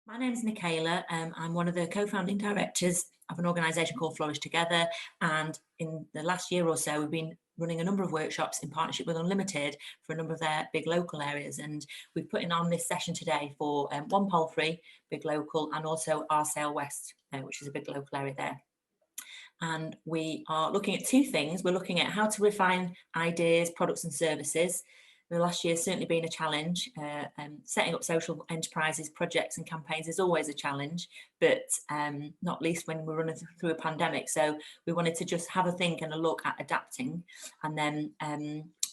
My name is Nickala. I'm one of the co-founding directors of an organisation called Flourish Together, and in the last year or so we've been running a number of workshops in partnership with UnLtd for a number of their big local areas, and we've put in on this session today for One Palfrey, big local, and also Arsale West, which is a big local area there. And we are looking at two things. We're looking at how to refine ideas, products and services. The last year has certainly been a challenge. Setting up social enterprises, projects and campaigns is always a challenge, but not least when we're running through a pandemic. So we wanted to just have a think and a look at adapting. And then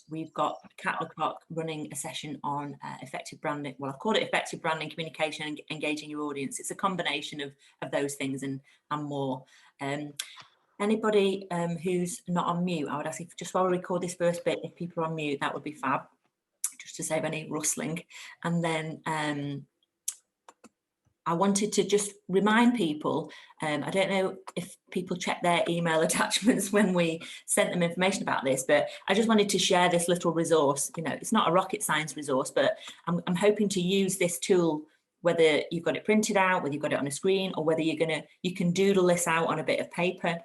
we've got Kat Luckock running a session on effective branding. Well, I've called it effective branding, communication and engaging your audience. It's a combination of those things and more. Anybody who's not on mute, I would ask if just while we record this first bit, if people are on mute, that would be fab, just to save any rustling. And then I wanted to just remind people, I don't know if people check their email attachments when we sent them information about this, but I just wanted to share this little resource. You know, it's not a rocket science resource, but I'm hoping to use this tool, whether you've got it printed out, whether you've got it on a screen, or whether you can doodle this out on a bit of paper.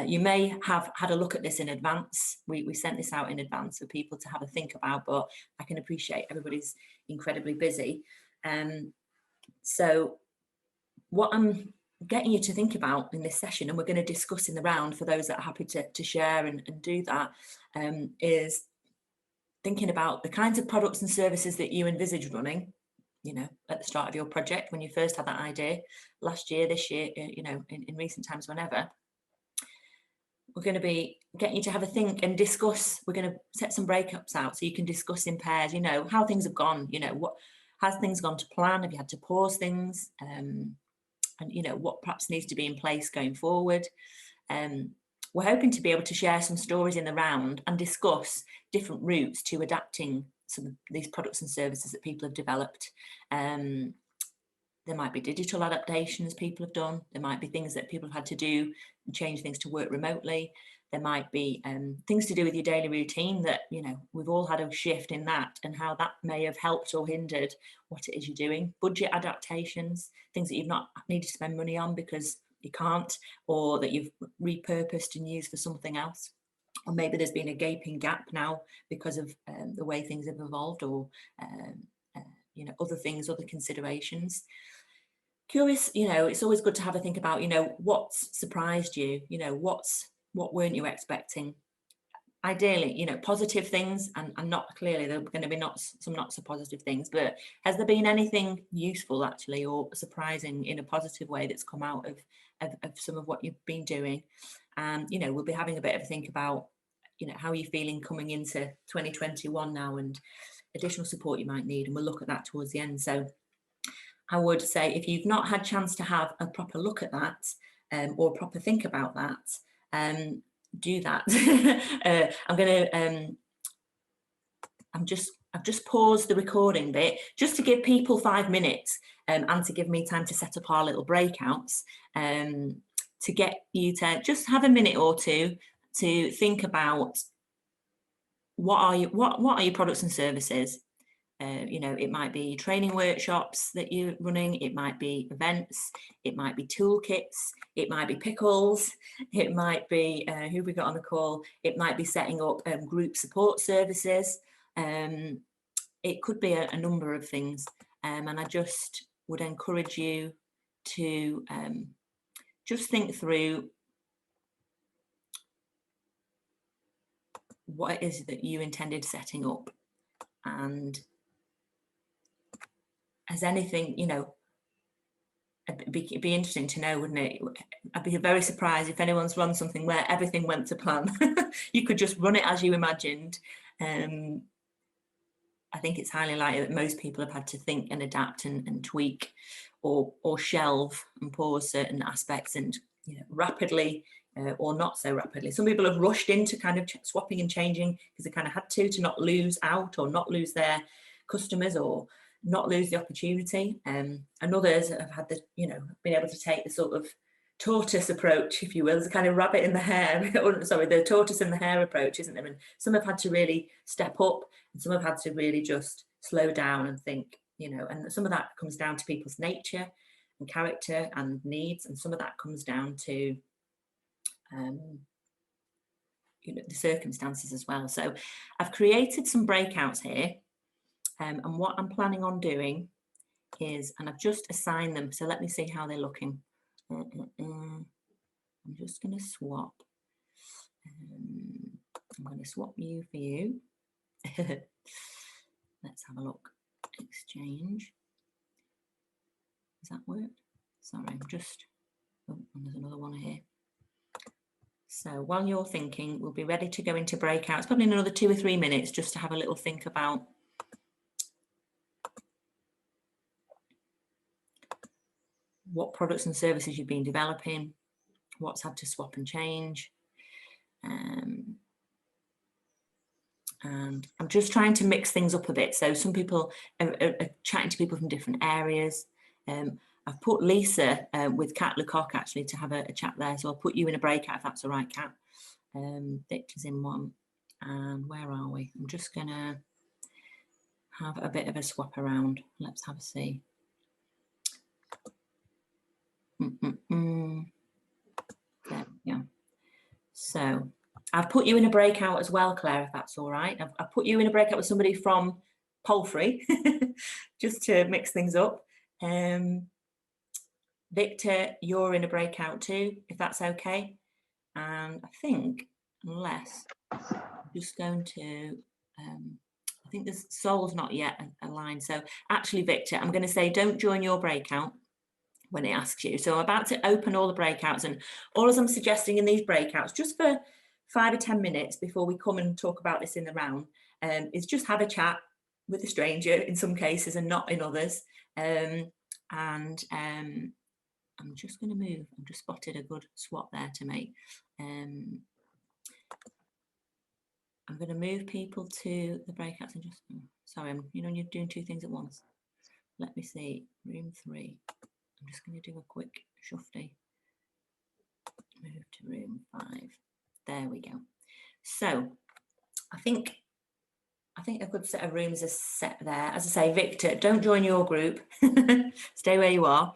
You may have had a look at this in advance. We sent this out in advance for people to have a think about, but I can appreciate everybody's incredibly busy. So what I'm getting you to think about in this session, and we're going to discuss in the round for those that are happy to share and do that, is thinking about the kinds of products and services that you envisage running, you know, at the start of your project, when you first had that idea, last year, this year, you know, in recent times, whenever. We're going to be getting you to have a think and discuss. We're going to set some breakups out so you can discuss in pairs, you know, how things have gone, you know, what has things gone to plan? Have you had to pause things? And, you know, what perhaps needs to be in place going forward. We're hoping to be able to share some stories in the round and discuss different routes to adapting some of these products and services that people have developed. There might be digital adaptations people have done. There might be things that people have had to do and change things to work remotely. There might be things to do with your daily routine that, you know, we've all had a shift in that and how that may have helped or hindered what it is you're doing. Budget adaptations, things that you've not needed to spend money on because you can't, or that you've repurposed and used for something else. Or maybe there's been a gaping gap now because of the way things have evolved, or you know, other things, other considerations. Curious, you know, it's always good to have a think about, you know, what's surprised you, you know, what weren't you expecting? Ideally, you know, positive things, and not clearly there are going to be some not so positive things, but has there been anything useful actually or surprising in a positive way that's come out of some of what you've been doing? You know, we'll be having a bit of a think about, you know, how are you feeling coming into 2021 now and additional support you might need, and we'll look at that towards the end. So I would say if you've not had a chance to have a proper look at that or a proper think about that, do that. I've just paused the recording bit just to give people 5 minutes and to give me time to set up our little breakouts, to get you to just have a minute or two to think about what are your products and services. You know, it might be training workshops that you're running, it might be events, it might be toolkits, it might be pickles, it might be, who we got on the call, it might be setting up group support services. It could be a number of things, and I just would encourage you to just think through what it is that you intended setting up, and has anything, you know, it'd be interesting to know, wouldn't it? I'd be very surprised if anyone's run something where everything went to plan. You could just run it as you imagined. I think it's highly likely that most people have had to think and adapt and tweak or shelve and pause certain aspects, and, you know, rapidly or not so rapidly. Some people have rushed into kind of swapping and changing because they kind of had to not lose out or not lose their customers or not lose the opportunity. And others have had the, you know, been able to take the sort of tortoise approach, if you will. There's a kind of rabbit in the hare, sorry, the tortoise in the hare approach, isn't there? And some have had to really step up, and some have had to really just slow down and think, you know, and some of that comes down to people's nature and character and needs, and some of that comes down to you know, the circumstances as well. So I've created some breakouts here, and what I'm planning on doing is, and I've just assigned them, so let me see how they're looking. I'm just going to swap. I'm going to swap you for you. Let's have a look. Exchange. Does that work? Sorry, I'm just, oh, and there's another one here. So while you're thinking, we'll be ready to go into breakouts, probably in another 2 or 3 minutes, just to have a little think about what products and services you've been developing, what's had to swap and change. And I'm just trying to mix things up a bit. So some people are chatting to people from different areas. I've put Lisa with Kat Luckock actually to have a chat there. So I'll put you in a breakout if that's all right, Kat. Victor's in one. And where are we? I'm just going to have a bit of a swap around. Let's have a see. There we go. So I've put you in a breakout as well, Claire, if that's all right. I've put you in a breakout with somebody from Poultry, just to mix things up. Victor, you're in a breakout too, if that's okay. And I think, unless I'm just going to, I think this Sol's not yet aligned. So actually, Victor, I'm going to say don't join your breakout when it asks you. So I'm about to open all the breakouts, and all as I'm suggesting in these breakouts, just for 5 or 10 minutes before we come and talk about this in the round, is just have a chat with a stranger in some cases and not in others. I'm just going to move. I've just spotted a good swap there to make. I'm going to move people to the breakouts and just, sorry, you know, you're doing 2 things at once. Let me see, room 3. I'm just going to do a quick shufty. Move to room 5. There we go. So I think a good set of rooms are set there. As I say, Victor, don't join your group. Stay where you are.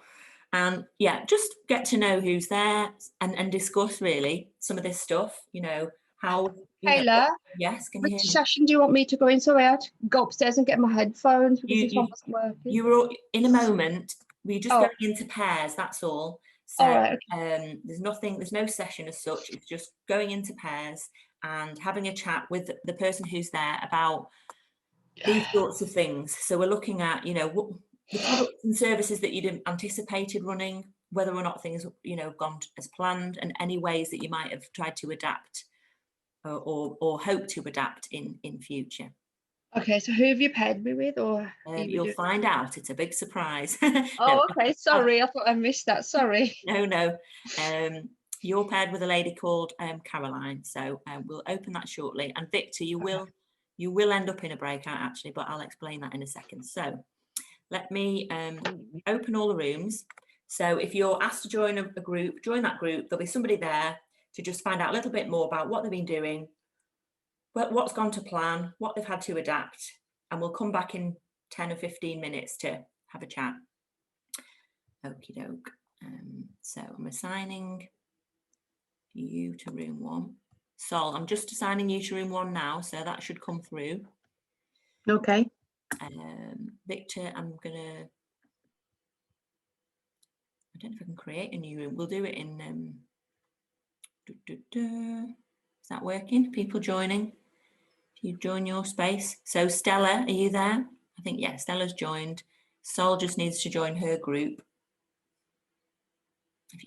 And yeah, just get to know who's there and discuss really some of this stuff, you know, how... Taylor, yes, can you hear which me? session do you want me to go in? Sorry, I had to go upstairs and get my headphones because this one wasn't working. You were in a moment, we're just going into pairs, that's all. So right, okay. there's no session as such, it's just going into pairs and having a chat with the person who's there about these sorts of things. So we're looking at, you know, what the products and services that you'd anticipated running, whether or not things, you know, gone as planned, and any ways that you might have tried to adapt or hope to adapt in future. Okay, so who have you paired me with, or you'll find out. It's a big surprise. Oh, okay. Sorry, I thought I missed that. Sorry. No. You're paired with a lady called Caroline. So we'll open that shortly. And Victor, you will end up in a breakout actually, but I'll explain that in a second. So let me open all the rooms. So if you're asked to join a group, join that group. There'll be somebody there to just find out a little bit more about what they've been doing, what's gone to plan, what they've had to adapt, and we'll come back in 10 or 15 minutes to have a chat. Okie doke. So I'm assigning you to room 1. Sol, I'm just assigning you to room 1 now, so that should come through. Okay. Victor, I'm gonna, I don't know if I can create a new room. We'll do it in, is that working? People joining? You join your space. So Stella, are you there? I think, yeah, Stella's joined. Sol just needs to join her group.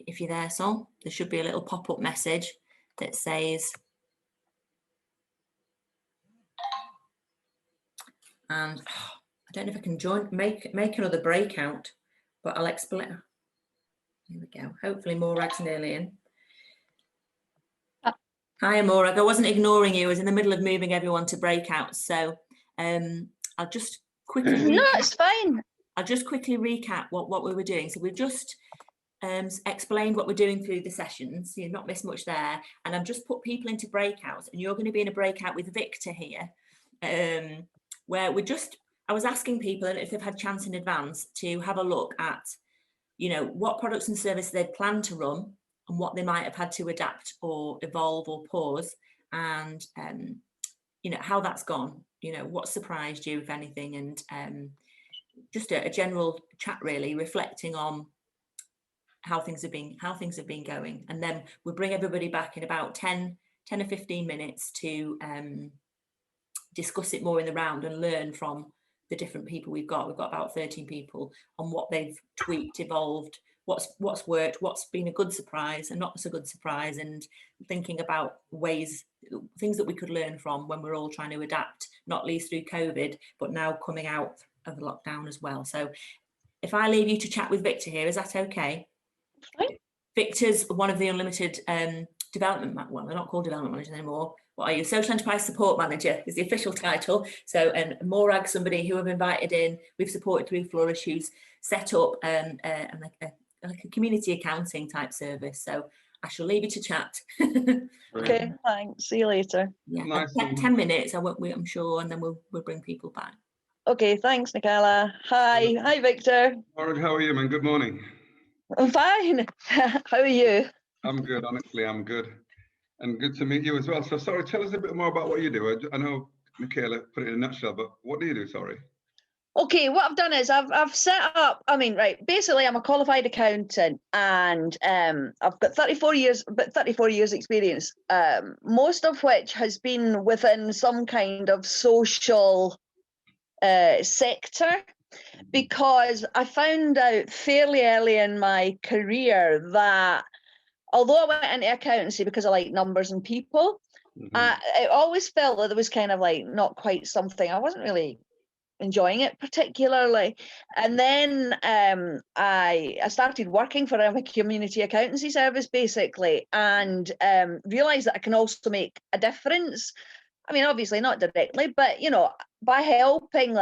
If you're there, Sol, there should be a little pop-up message that says, and I don't know if I can make another breakout, but I'll explain. Here we go. Hopefully Morag's nearly in. Hi, Morag. I wasn't ignoring you. I was in the middle of moving everyone to breakouts. So I'll just quickly... No, it's fine. I'll just quickly recap what we were doing. So we've just explained what we're doing through the sessions. You've not missed much there. And I've just put people into breakouts. And you're going to be in a breakout with Victor here, where we're just... I was asking people if they've had chance in advance to have a look at, what products and services they'd planned to run and what they might have had to adapt or evolve or pause, and how that's gone, what surprised you, if anything, and just a general chat, really reflecting on how things have been going. And then we'll bring everybody back in about 10 or 15 minutes to discuss it more in the round and learn from the different people we've got about 13 people on what they've tweaked, evolved, what's worked, what's been a good surprise and not so good surprise, and thinking about things that we could learn from when we're all trying to adapt, not least through COVID, but now coming out of the lockdown as well. So if I leave you to chat with Victor here, is that okay? Right. Victor's one of the UnLtd development, well, they're not called development managers anymore. What are you? Social enterprise support manager is the official title. So, and Morag, somebody who I've invited in, we've supported through Flourish, who's set up like a community accounting type service. So I shall leave you to chat. Okay, thanks. See you later. Yeah, Nice. 10 minutes, I'm sure, and then we'll bring people back. Okay, thanks, Nickala. Hi, Victor. Morag, how are you, man? Good morning. I'm fine. How are you? I'm good, honestly, I'm good. And good to meet you as well. So sorry, tell us a bit more about what you do. I know Nickala put it in a nutshell, but what do you do, sorry? Okay, what I've done is I've set up, basically I'm a qualified accountant, and I've got 34 years experience, most of which has been within some kind of social sector, because I found out fairly early in my career that although I went into accountancy because I like numbers and people, I always felt that there was kind of like not quite something. I wasn't really enjoying it particularly. And then I started working for a community accountancy service, basically, and realised that I can also make a difference. I mean, obviously not directly, but, by helping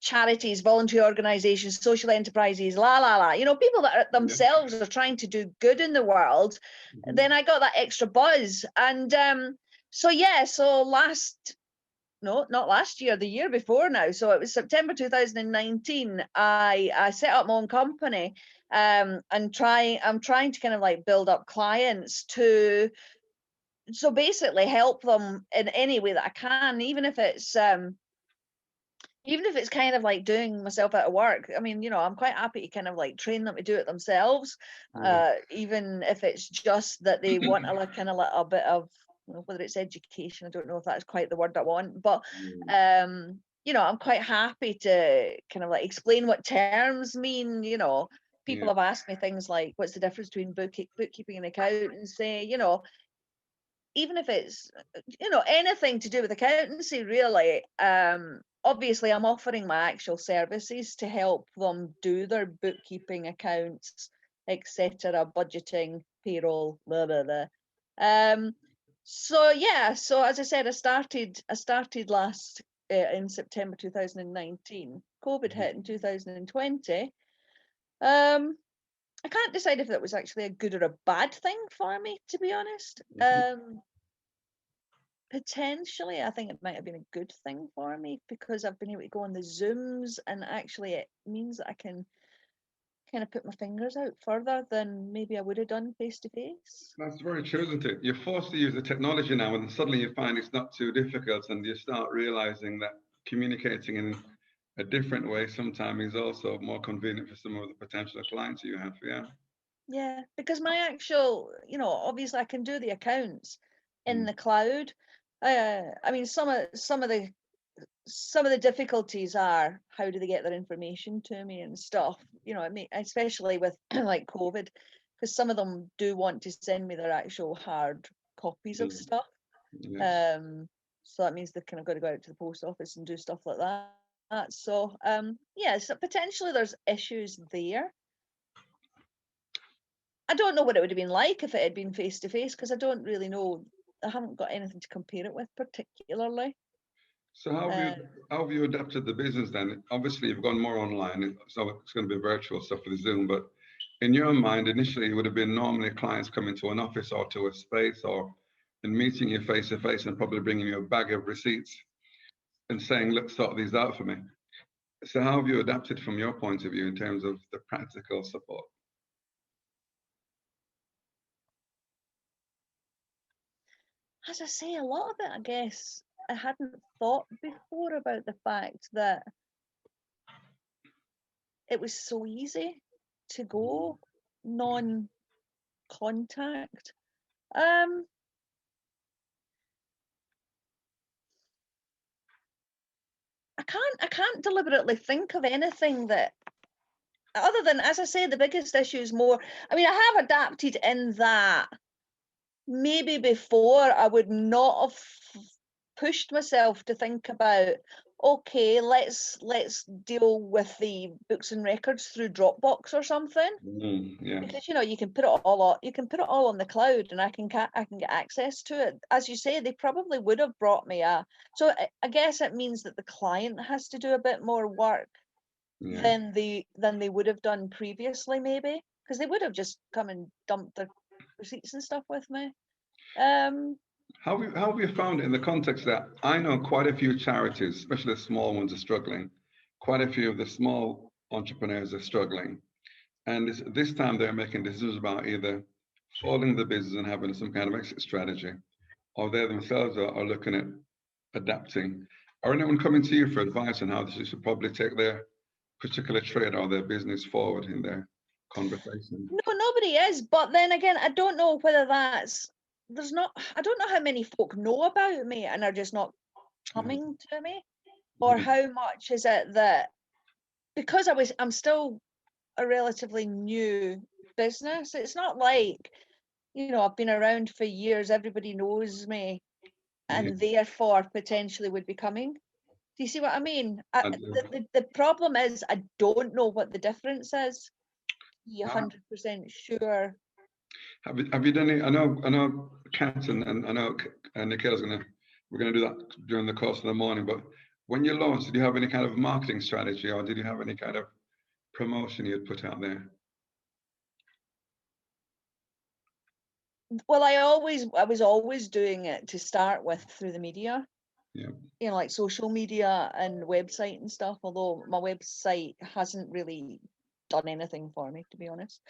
charities, voluntary organisations, social enterprises, people that are themselves are trying to do good in the world, then I got that extra buzz. And so not last year, the year before now. So it was September 2019. I set up my own company, and I'm trying to kind of like build up clients to, so basically help them in any way that I can, even if it's kind of like doing myself out of work. I mean, I'm quite happy to kind of like train them to do it themselves, even if it's just that they want a bit of, whether it's education, I don't know if that's quite the word I want, but I'm quite happy to kind of like explain what terms mean. People have asked me things like, what's the difference between bookkeeping and accountancy? Even if it's anything to do with accountancy, really. Obviously I'm offering my actual services to help them do their bookkeeping, accounts, etc., budgeting, payroll, blah blah blah. So as I said, I started last in September 2019. COVID hit in 2020. I can't decide if that was actually a good or a bad thing for me, to be honest. Potentially, I think it might have been a good thing for me, because I've been able to go on the Zooms, and actually it means that I can kind of put my fingers out further than maybe I would have done face to face. That's very true, isn't it? You're forced to use the technology now, and suddenly you find it's not too difficult, and you start realizing that communicating in a different way sometimes is also more convenient for some of the potential clients you have. Yeah, because my actual, obviously I can do the accounts in the cloud. I mean, some of the difficulties are, how do they get their information to me and stuff, especially with like COVID, because some of them do want to send me their actual hard copies of stuff. So that means they've kind of got to go out to the post office and do stuff like that. So so potentially there's issues there. I don't know what it would have been like if it had been face to face, because I don't really know. I haven't got anything to compare it with particularly. So how have you adapted the business then? Obviously, you've gone more online, so it's going to be virtual stuff with Zoom. But in your mind, initially, it would have been normally clients coming to an office or to a space, or in meeting you face to face and probably bringing you a bag of receipts. and saying, look, sort these out for me. So how have you adapted from your point of view in terms of the practical support? As I say, a lot of it, I guess, I hadn't thought before about the fact that it was so easy to go non-contact. I can't deliberately think of anything that, other than, as I say, the biggest issue is more, I mean, I have adapted in that maybe before I would not have pushed myself to think about, okay, let's deal with the books and records through Dropbox or something. Yeah. Because you can put it all on, on the cloud, and I can get access to it. As you say, they probably would have brought me so I guess it means that the client has to do a bit more work than they would have done previously, maybe, because they would have just come and dumped their receipts and stuff with me. How have you found it in the context that I know quite a few charities, especially the small ones, are struggling. Quite a few of the small entrepreneurs are struggling. And this time they're making decisions about either folding the business and having some kind of exit strategy, or they themselves are looking at adapting. Or anyone coming to you for advice on how they should probably take their particular trade or their business forward in their conversation? No, nobody is. But then again, I don't know whether I don't know how many folk know about me and are just not coming to me, or how much is it that, because I'm still a relatively new business, it's not like, I've been around for years, everybody knows me, and therefore potentially would be coming. Do you see what I mean? The problem is I don't know what the difference is. You're 100% sure. Have you done any? I know Kat and I know Nickala's we're gonna do that during the course of the morning. But when you launched, did you have any kind of marketing strategy, or did you have any kind of promotion you'd put out there? Well, I was always doing it to start with through the media. Yeah. Like social media and website and stuff, although my website hasn't really done anything for me, to be honest.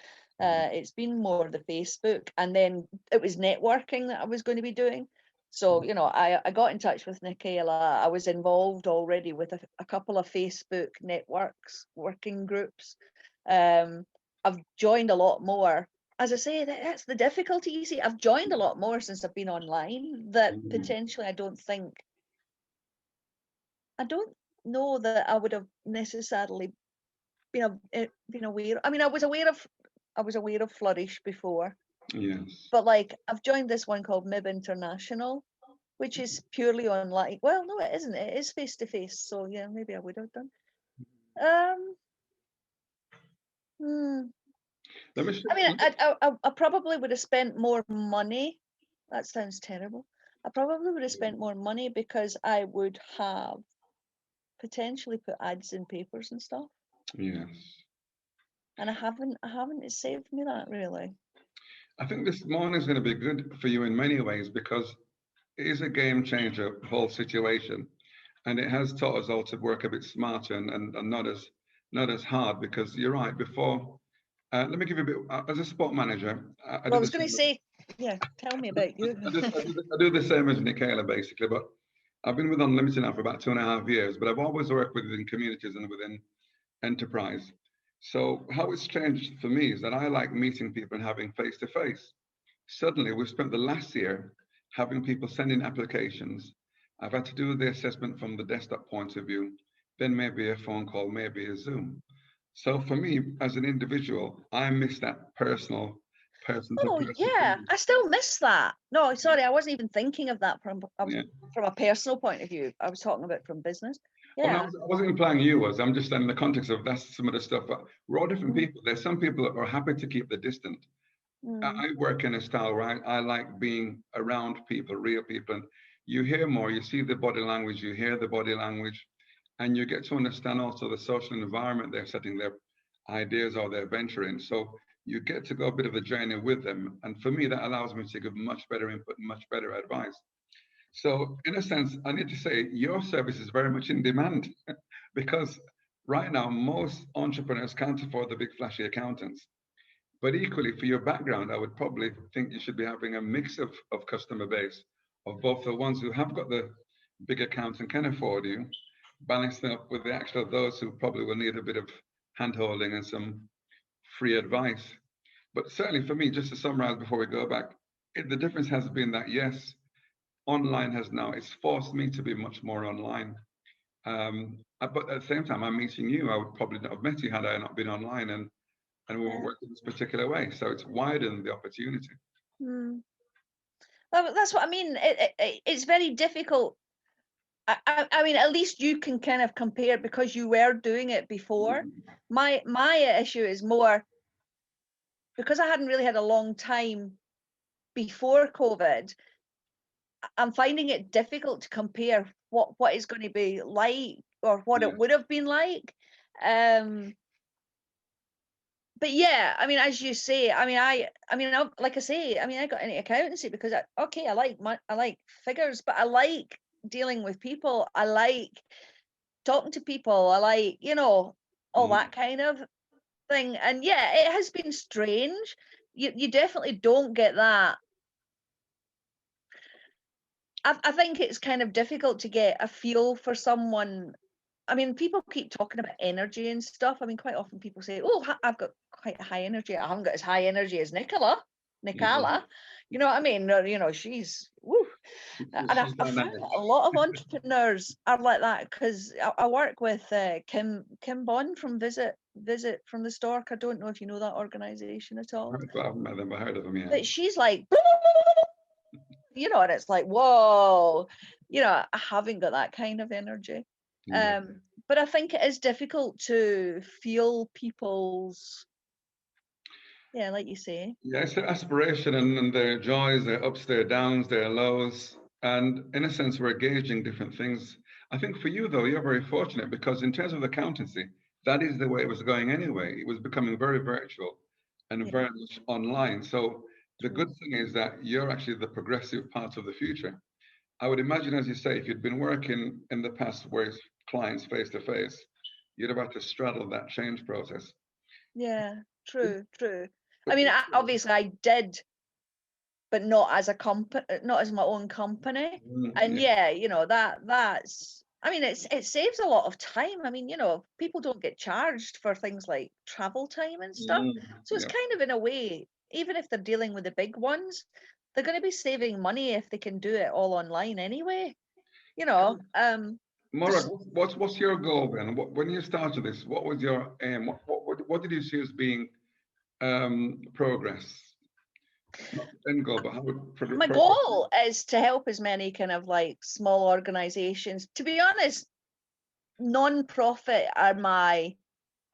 It's been more the Facebook, and then it was networking that I was going to be doing. So, I got in touch with Nickala. I was involved already with a couple of Facebook networks, working groups. I've joined a lot more. As I say, that's the difficulty. You see, I've joined a lot more since I've been online that potentially I don't know that I would have necessarily been aware. I mean, I was aware of Flourish before. Yes. But like, I've joined this one called MIB International, which is purely online. Well, no, it isn't. It is face to face. So yeah, maybe I would have done. I mean, I probably would have spent more money. That sounds terrible. I probably would have spent more money because I would have potentially put ads in papers and stuff. Yes. And I haven't. It saved me that, really. I think this morning is going to be good for you in many ways, because it is a game changer, the whole situation, and it has taught us all to work a bit smarter and not as hard. Because you're right. Before, let me give you a bit. As a sport manager, I was going to say, yeah, tell me about you. I do the same as Nickala, basically, but I've been with UnLtd now for about 2.5 years, but I've always worked within communities and within enterprise. So how it's changed for me is that I like meeting people and having face-to-face. Suddenly, we've spent the last year having people send in applications. I've had to do the assessment from the desktop point of view, then maybe a phone call, maybe a Zoom. So for me, as an individual, I miss that person to person. Yeah, I still miss that. No, sorry, I wasn't even thinking of that from a personal point of view. I was talking about from business. Yeah. Well, no, I wasn't implying you was. I'm just saying in the context of that's some of the stuff. But we're all different people. There's some people that are happy to keep the distance. I work in a style where I like being around people, real people. And you hear more, you see the body language, you hear the body language, and you get to understand also the social environment they're setting their ideas or their venture in. So you get to go a bit of a journey with them. And for me, that allows me to give much better input, much better advice. So in a sense, I need to say your service is very much in demand because right now, most entrepreneurs can't afford the big flashy accountants. But equally, for your background, I would probably think you should be having a mix of customer base of both the ones who have got the big accounts and can afford you, balancing up with the actual those who probably will need a bit of hand-holding and some free advice. But certainly for me, just to summarize before we go back, the difference has been that yes, online has now, it's forced me to be much more online. But at the same time, I'm meeting you. I would probably not have met you had I not been online and we were working this particular way. So it's widened the opportunity. Well, that's what I mean. It's very difficult. I mean, at least you can kind of compare because you were doing it before. My issue is more because I hadn't really had a long time before COVID. I'm finding it difficult to compare what it's going to be like or what it would have been like. But yeah, I mean, as you say, I mean, like I say, I mean, I got into accountancy because I like figures, but I like dealing with people. I like talking to people. I like, all that kind of thing. And yeah, it has been strange. You definitely don't get that. I think it's kind of difficult to get a feel for someone. I mean, people keep talking about energy and stuff. I mean, quite often people say, "Oh, I've got quite a high energy. I haven't got as high energy as Nickala." You know what I mean? She's woo. And I find a lot of entrepreneurs are like that because I work with Kim Bond from Visit from the Stork. I don't know if you know that organisation at all. I haven't met them, I heard of them, yeah. But she's like, and it's like, whoa, I haven't got that kind of energy. But I think it is difficult to feel people's, like you say. Yeah, it's their aspiration and their joys, their ups, their downs, their lows. And in a sense, we're gauging different things. I think for you, though, you're very fortunate because in terms of accountancy, that is the way it was going anyway. It was becoming very virtual and very much online. So the good thing is that you're actually the progressive part of the future. I would imagine, as you say, if you'd been working in the past with clients face to face, you'd have had to straddle that change process. Yeah, true. I mean, obviously I did, but not as a not as my own company. And that's, I mean, it saves a lot of time. I mean, people don't get charged for things like travel time and stuff. So it's kind of, in a way, even if they're dealing with the big ones, they're going to be saving money if they can do it all online anyway. Morag, what's your goal then? When you started this, what was your aim? What did you see as being progress? Not end goal, but how would my goal is to help as many kind of like small organizations. To be honest, non-profit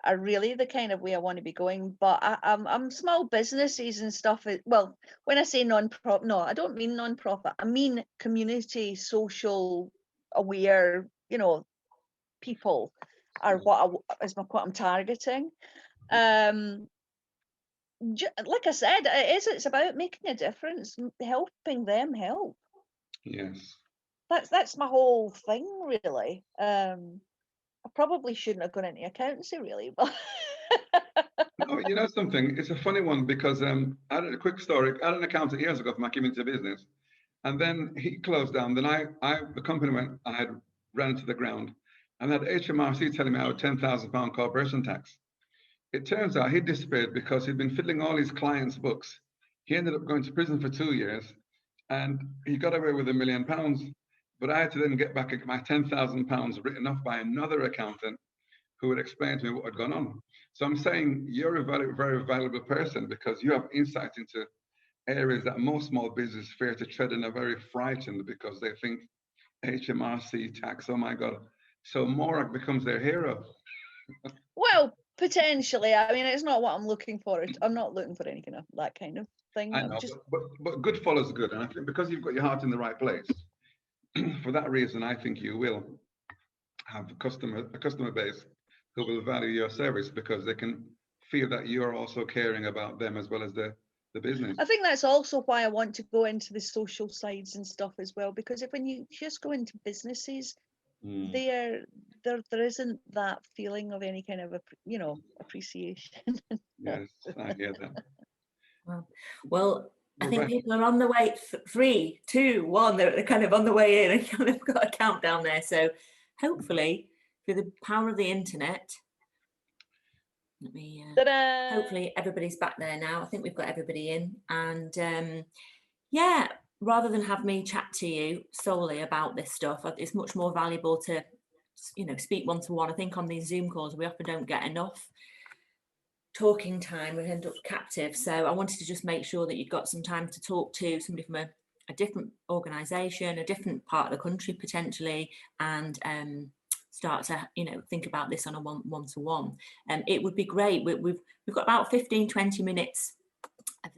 are really the kind of way I want to be going. But I'm small businesses and stuff. Well, when I say non-profit, no, I don't mean non-profit. I mean community, social, aware, people are what I'm targeting. Like I said, it's about making a difference, helping them help. Yes. That's my whole thing, really. I probably shouldn't have gone into accountancy, really, but No, you know something? It's a funny one because I had a quick story. I had an accountant years ago for my community business, and then he closed down. Then the company I had ran to the ground, and had HMRC telling me I owed £10,000 corporation tax. It turns out he disappeared because he'd been fiddling all his clients' books. He ended up going to prison for 2 years, and he got away with £1 million. But I had to then get back my £10,000 written off by another accountant who would explain to me what had gone on. So I'm saying you're a very, very valuable person because you have insight into areas that most small businesses fear to tread and are very frightened because they think HMRC tax, oh my God. So Morag becomes their hero. Well, potentially. I mean, it's not what I'm looking for. I'm not looking for any kind of that kind of thing. I know, but good follows good. And I think because you've got your heart in the right place, for that reason, I think you will have a customer base who will value your service because they can feel that you're also caring about them as well as the the business. I think that's also why I want to go into the social sides and stuff as well, because when you just go into businesses, there isn't that feeling of any kind of appreciation. Yes, I hear that. Well, I think people are on the way. 3, 2, 1. They're kind of on the way in, and kind of got a countdown there. So hopefully, through the power of the internet, let me. Hopefully, everybody's back there now. I think we've got everybody in, and yeah. Rather than have me chat to you solely about this stuff, it's much more valuable to, speak one-to-one. I think on these Zoom calls, we often don't get enough talking time. We end up captive. So I wanted to just make sure that you've got some time to talk to somebody from a different organisation, a different part of the country potentially, and start to think about this on a one-to-one. It would be great. We've got about 15-20 minutes of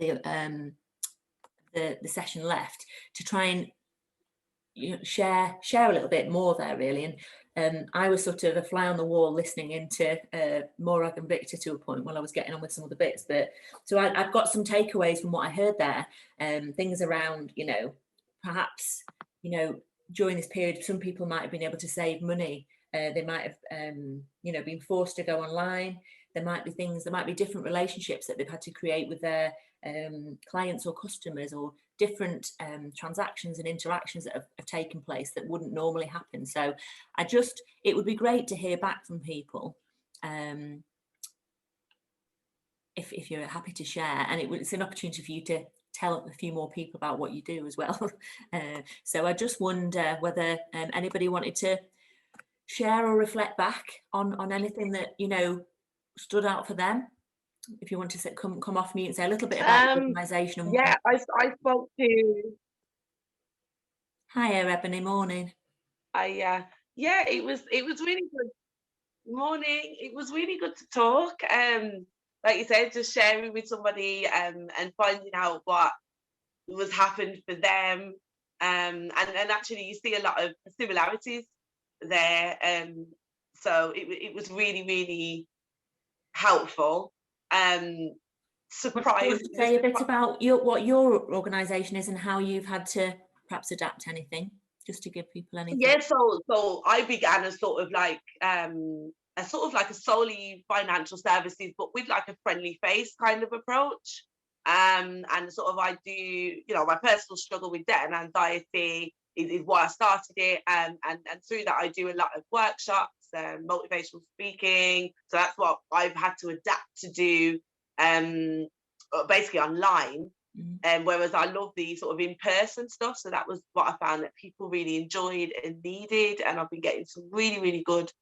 the session left to try and share a little bit more there, really. And I was sort of a fly on the wall listening into Morag and Victor to a point while I was getting on with some of the bits. But so I've got some takeaways from what I heard there. Things around, perhaps, during this period, some people might have been able to save money. They might have, been forced to go online. There might be different relationships that they've had to create with their clients or customers, or different transactions and interactions that have taken place that wouldn't normally happen. So it would be great to hear back from people if you're happy to share, and it's an opportunity for you to tell a few more people about what you do as well. So I just wonder whether anybody wanted to share or reflect back on anything that stood out for them. If you want to come off mute and say a little bit about the organisation. Yeah, I spoke to. Hiya, Ebony. Morning. Yeah, it was really good. Morning. It was really good to talk. Like you said, just sharing with somebody and finding out what was happened for them. And actually, you see a lot of similarities there. So it was really, really helpful. Surprised. Say a bit about what your organisation is and how you've had to perhaps adapt anything, just to give people anything. Yeah, so I began as sort of like a solely financial services, but with like a friendly face kind of approach. And sort of I do, my personal struggle with debt and anxiety is why I started it, and through that I do a lot of workshops and motivational speaking. So that's what I've had to adapt to do, basically online. Whereas I love the sort of in-person stuff, so that was what I found that people really enjoyed and needed, and I've been getting some really, really good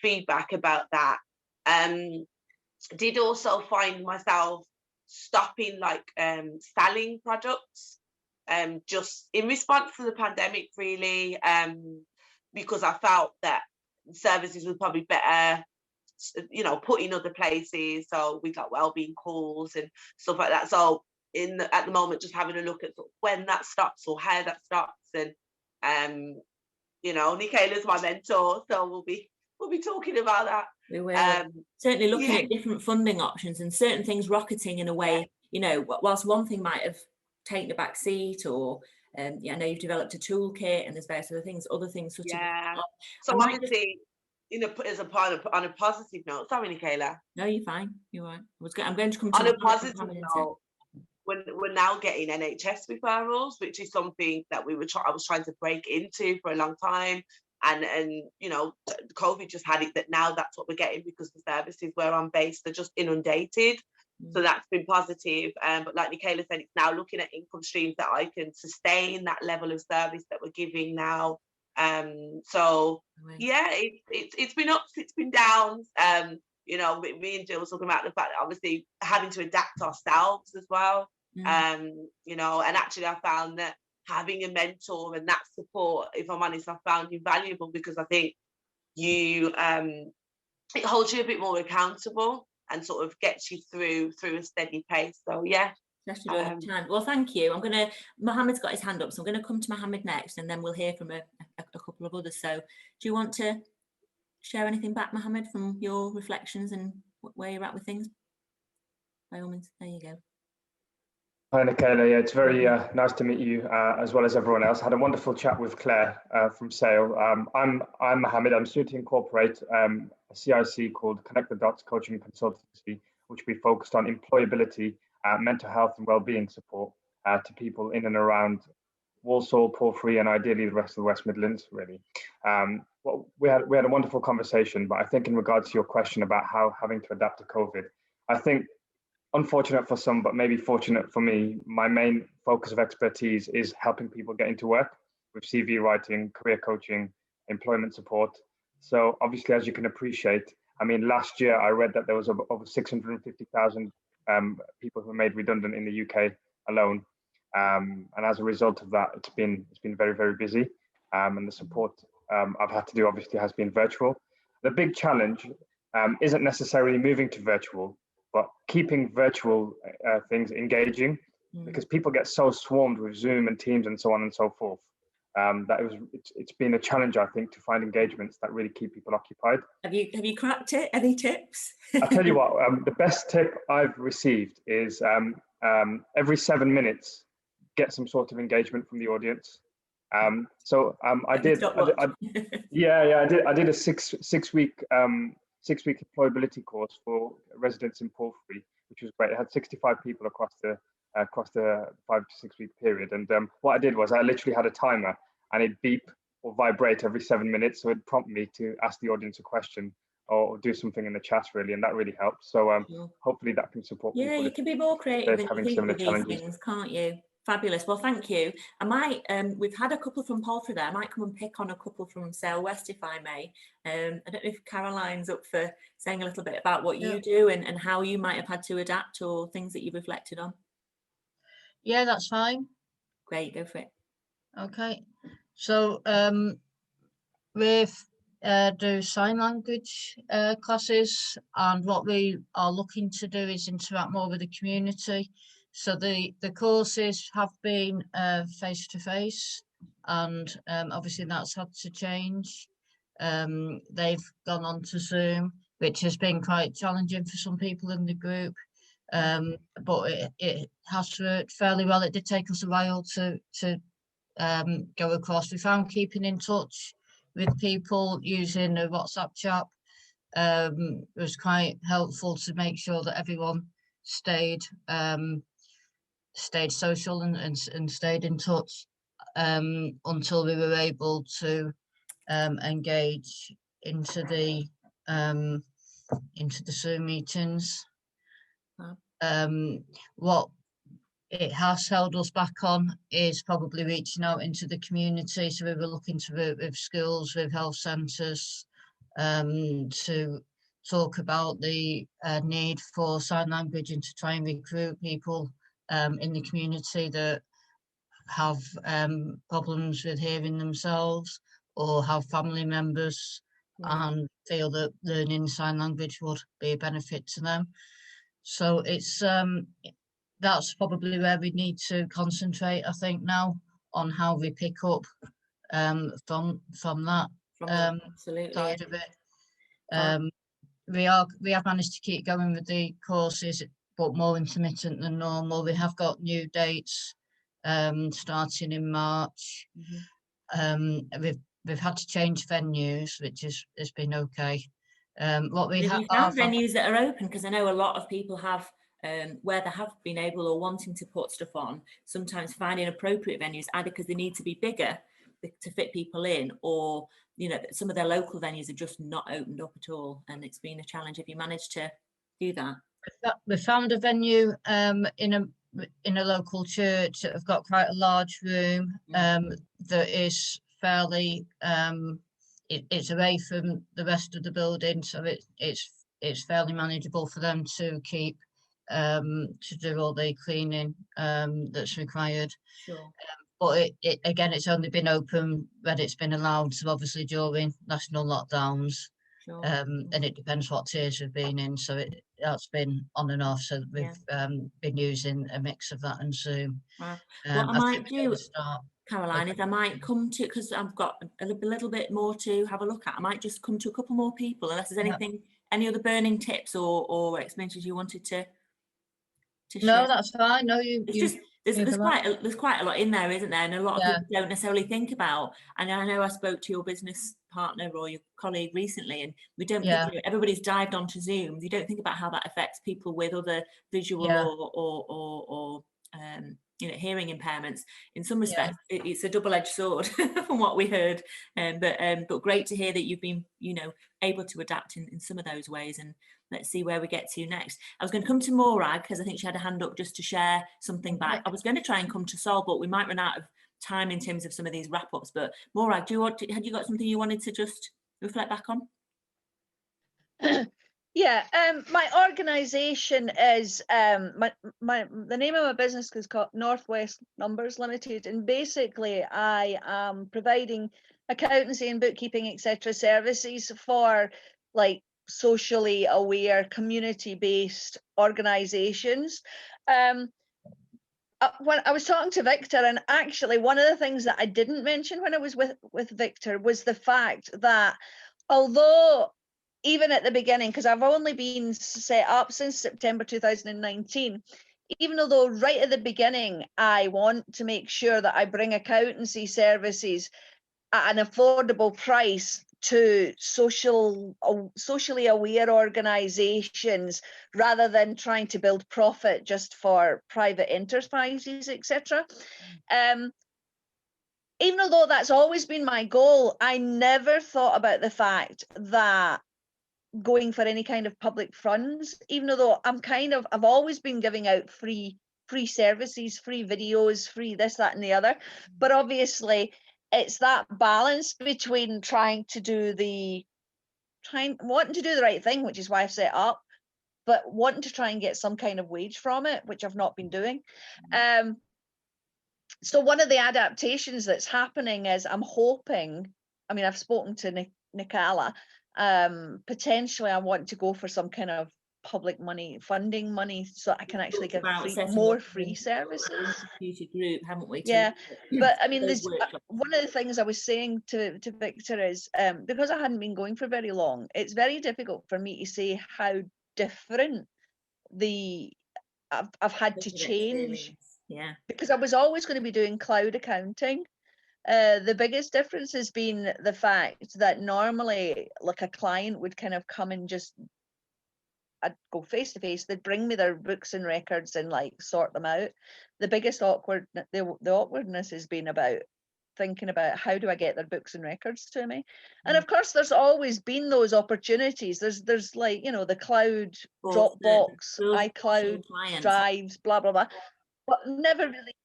feedback about that. Did also find myself stopping like selling products just in response to the pandemic, really, because I felt that services was probably better put in other places, so with like wellbeing calls and stuff like that. So at the moment, just having a look at sort of when that stops or how that stops, and Nickala's my mentor, so we'll be talking about that. We will certainly looking at different funding options and certain things rocketing in a way. Whilst one thing might have taken a back seat, or I know you've developed a toolkit and there's various other things sort of. So obviously, on a positive note. Sorry, Nickala. No, you're fine. You're right. I'm going to come to on a positive note. We're now getting NHS referrals, which is something that I was trying to break into for a long time, and COVID just had it that now that's what we're getting, because the services where I'm based are just inundated. So that's been positive. But like Nickala said, it's now looking at income streams that I can sustain that level of service that we're giving now. So yeah, it's been ups, it's been downs. Me and Jill were talking about the fact that obviously having to adapt ourselves as well. And actually I found that having a mentor and that support, if I'm honest, I found invaluable, because I think it holds you a bit more accountable and sort of gets you through a steady pace. So yeah. Well, thank you. Mohammed's got his hand up, so I'm going to come to Mohammed next, and then we'll hear from a couple of others. So do you want to share anything back, Mohammed, from your reflections and where you're at with things? By all means, there you go. Hi, Nickala. Yeah, it's very nice to meet you, as well as everyone else. I had a wonderful chat with Claire from Sale. I'm Mohammed. I'm soon to incorporate a CIC called Connect the Dots Coaching Consultancy, which we focused on employability, mental health and well-being support to people in and around Walsall, Porphyry, and ideally the rest of the West Midlands, really. Well, we had a wonderful conversation, but I think in regards to your question about how having to adapt to COVID, I think unfortunate for some, but maybe fortunate for me, my main focus of expertise is helping people get into work with CV writing, career coaching, employment support. So obviously, as you can appreciate, I mean, last year I read that there was over 650,000 people who were made redundant in the UK alone. And as a result of that, it's been very, very busy. And the support I've had to do obviously has been virtual. The big challenge isn't necessarily moving to virtual, but keeping virtual things engaging, because people get so swarmed with Zoom and Teams and so on and so forth. It's been a challenge, I think, to find engagements that really keep people occupied. Have you cracked it? Any tips? I'll tell you what, the best tip I've received is every 7 minutes, get some sort of engagement from the audience. I did a six-week employability course for residents in Porphyry, which was great. It had 65 people across the 5 to 6 week period. And what I did was I literally had a timer, and it'd beep or vibrate every 7 minutes. So it'd prompt me to ask the audience a question or do something in the chat, really. And that really helped. So hopefully that can support people. Yeah, you can be more creative than you think with these things, can't you? Fabulous. Well, thank you. I might, we've had a couple from Porphyry there. I might come and pick on a couple from Sale West, if I may. I don't know if Caroline's up for saying a little bit about what you do and how you might have had to adapt, or things that you've reflected on. Yeah, that's fine. Great, go for it. Okay. So we do sign language classes, and what we are looking to do is interact more with the community. So the courses have been face-to-face, and obviously that's had to change. They've gone on to Zoom, which has been quite challenging for some people in the group, but it has worked fairly well. It did take us a while to go across. We found keeping in touch with people using a WhatsApp chat was quite helpful to make sure that everyone stayed social and stayed in touch until we were able to engage into the Zoom meetings. What it has held us back on is probably reaching out into the community. So we were looking to work with schools, with health centres, to talk about the need for sign language and to try and recruit people in the community that have problems with hearing themselves or have family members and feel that learning sign language would be a benefit to them. So it's that's probably where we need to concentrate, I think, now, on how we pick up from that side of it. We have managed to keep going with the courses, but more intermittent than normal. We have got new dates starting in March. We've had to change venues, which has been okay. What we have found venues that are open, because I know a lot of people have where they have been able or wanting to put stuff on, sometimes finding appropriate venues, either because they need to be bigger to fit people in, or some of their local venues are just not opened up at all, and it's been a challenge. Have you managed to do that? We found a venue in a local church that have got quite a large room that is fairly it's away from the rest of the building, so it's fairly manageable for them to keep to do all the cleaning that's required. Sure. But again, it's only been open when it's been allowed, so obviously during national lockdowns. Sure. And it depends what tiers we've been in, so that's been on and off, so we've been using a mix of that and Zoom. What I might do, Caroline, Okay. is I might come to, because I've got a little bit more to have a look at, I might just come to a couple more people, unless there's anything, any other burning tips or experiences you wanted to to No, share? that's fine. No, It's just there's you've quite a lot in there, isn't there? And a lot of Yeah. people don't necessarily think about. And I know I spoke to your business partner or your colleague recently, and we don't Yeah. think, everybody's dived onto Zoom. You don't think about how that affects people with other visual Yeah. or hearing impairments. In some Yeah. respects, it's a double-edged sword from what we heard. But great to hear that you've been, able to adapt in some of those ways. And let's see where we get to next. I was going to come to Morag because I think she had a hand up just to share something back. I was going to try and come to Sol, but we might run out of time in terms of some of these wrap-ups. But Morag, had you got something you wanted to just reflect back on? Yeah, my organisation is the name of my business is called Northwest Numbers Limited, and basically I am providing accountancy and bookkeeping etc. services for like socially aware, community-based organisations. When I was talking to Victor, and actually one of the things that I didn't mention when I was with Victor was the fact that although even at the beginning, because I've only been set up since September 2019, even although right at the beginning, I want to make sure that I bring accountancy services at an affordable price to socially aware organisations rather than trying to build profit just for private enterprises, etc. Even although that's always been my goal, I never thought about the fact that going for any kind of public funds, even though I've always been giving out free services, free videos, free this, that, and the other. But obviously it's that balance between wanting to do the right thing, which is why I've set up, but wanting to try and get some kind of wage from it, which I've not been doing. So one of the adaptations that's happening is I'm hoping, I've spoken to Nickala, potentially I want to go for some kind of public funding money, so I can actually give more free services. Group, haven't we? Yeah, but there's one of the things I was saying to Victor is because I hadn't been going for very long, it's very difficult for me to say how different I've had to change. Yeah, because I was always going to be doing cloud accounting. The biggest difference has been the fact that normally like a client would kind of come and I'd go face to face, they'd bring me their books and records and like sort them out. The biggest the awkwardness has been about thinking about how do I get their books and records to me. And of course there's always been those opportunities. There's like, the cloud, Dropbox, iCloud, drives, blah blah blah, but never really.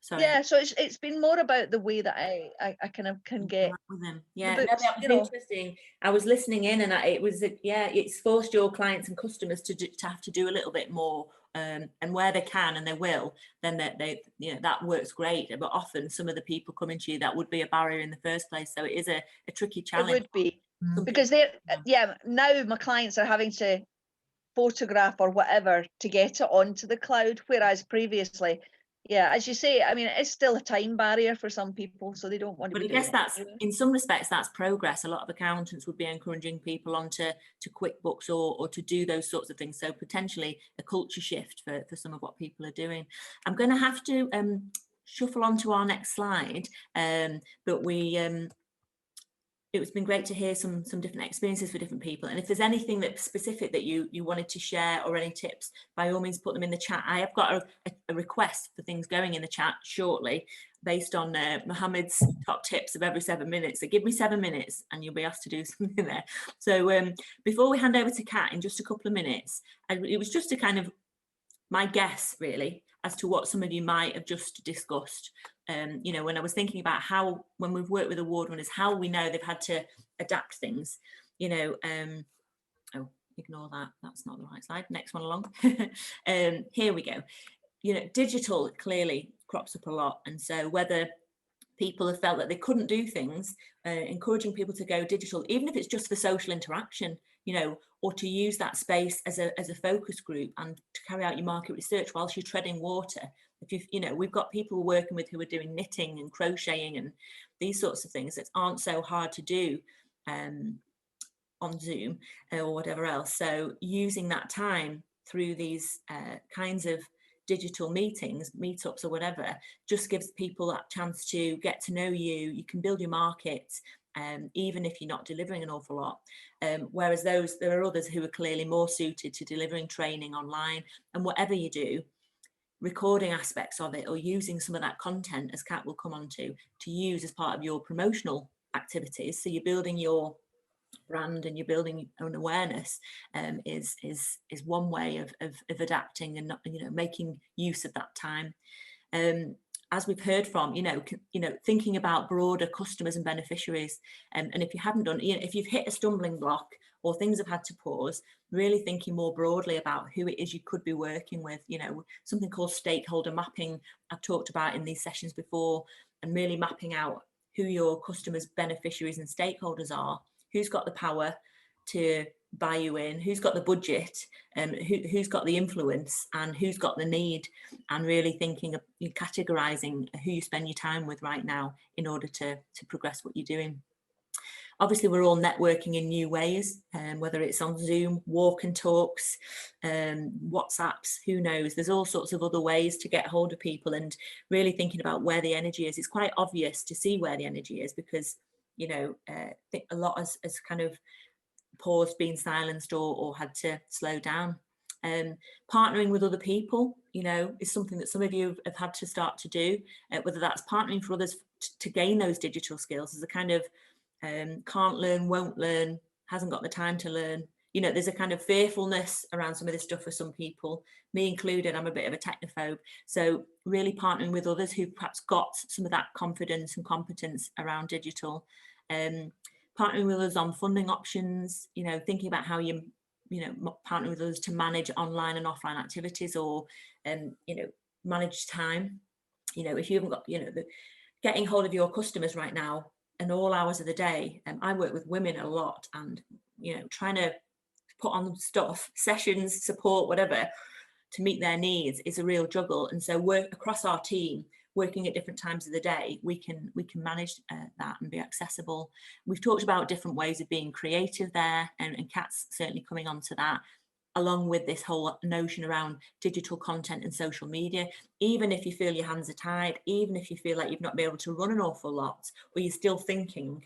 Sorry. Yeah, so it's been more about the way that I kind of can get with them. Yeah, books, that was interesting. I was listening in, and it's forced your clients and customers to have to do a little bit more, and where they can and they will, then they that works great. But often some of the people coming to you, that would be a barrier in the first place. So it is a tricky challenge. It would be because now my clients are having to photograph or whatever to get it onto the cloud, whereas previously, as you say, it's still a time barrier for some people, so they don't want to. But I guess that's, in some respects, that's progress. A lot of accountants would be encouraging people onto QuickBooks or to do those sorts of things. So potentially a culture shift for some of what people are doing. I'm going to have to shuffle on to our next slide, but it's been great to hear some different experiences for different people. And if there's anything that's specific that you wanted to share or any tips, by all means put them in the chat. I have got a request for things going in the chat shortly based on Mohammed's top tips of every 7 minutes. So give me 7 minutes and you'll be asked to do something there. So before we hand over to Kat in just a couple of minutes, it was just a kind of my guess really as to what some of you might have just discussed. When I was thinking about how, when we've worked with award winners, how we know they've had to adapt things, ignore that, that's not the right slide, next one along. Here we go. Digital clearly crops up a lot, and so whether people have felt that they couldn't do things, encouraging people to go digital, even if it's just for social interaction, or to use that space as a focus group and to carry out your market research whilst you're treading water. If we've got people we're working with who are doing knitting and crocheting and these sorts of things that aren't so hard to do on Zoom or whatever else. So using that time through these kinds of digital meetings, meetups or whatever, just gives people that chance to get to know you. You can build your market, even if you're not delivering an awful lot. Whereas there are others who are clearly more suited to delivering training online. And whatever you do, recording aspects of it or using some of that content, as Kat will come on to use as part of your promotional activities. So you're building your brand and you're building your own awareness, is one way of adapting and not, making use of that time. As we've heard from, thinking about broader customers and beneficiaries, and if you haven't done, if you've hit a stumbling block or things have had to pause, really thinking more broadly about who it is you could be working with, something called stakeholder mapping I've talked about in these sessions before, and really mapping out who your customers, beneficiaries and stakeholders are, who's got the power to buy you in, who's got the budget, and who's got the influence and who's got the need, and really thinking of categorizing who you spend your time with right now in order to progress what you're doing. Obviously, we're all networking in new ways, whether it's on Zoom, walk and talks, WhatsApps, who knows? There's all sorts of other ways to get hold of people, and really thinking about where the energy is. It's quite obvious to see where the energy is because, a lot has kind of paused, been silenced or had to slow down. Partnering with other people, is something that some of you have had to start to do, whether that's partnering for others to gain those digital skills. As a kind of can't learn, won't learn, hasn't got the time to learn. There's a kind of fearfulness around some of this stuff for some people, me included. I'm a bit of a technophobe. So really partnering with others who perhaps got some of that confidence and competence around digital. Partnering with us on funding options, thinking about how you partner with others to manage online and offline activities, or manage time. If you haven't got getting hold of your customers right now and all hours of the day. I work with women a lot, and trying to put on stuff, sessions, support, whatever, to meet their needs is a real juggle. And so work across our team, working at different times of the day, we can manage that and be accessible. We've talked about different ways of being creative there, and Kat's certainly coming on to that, along with this whole notion around digital content and social media. Even if you feel your hands are tied, even if you feel like you've not been able to run an awful lot, or you're still thinking,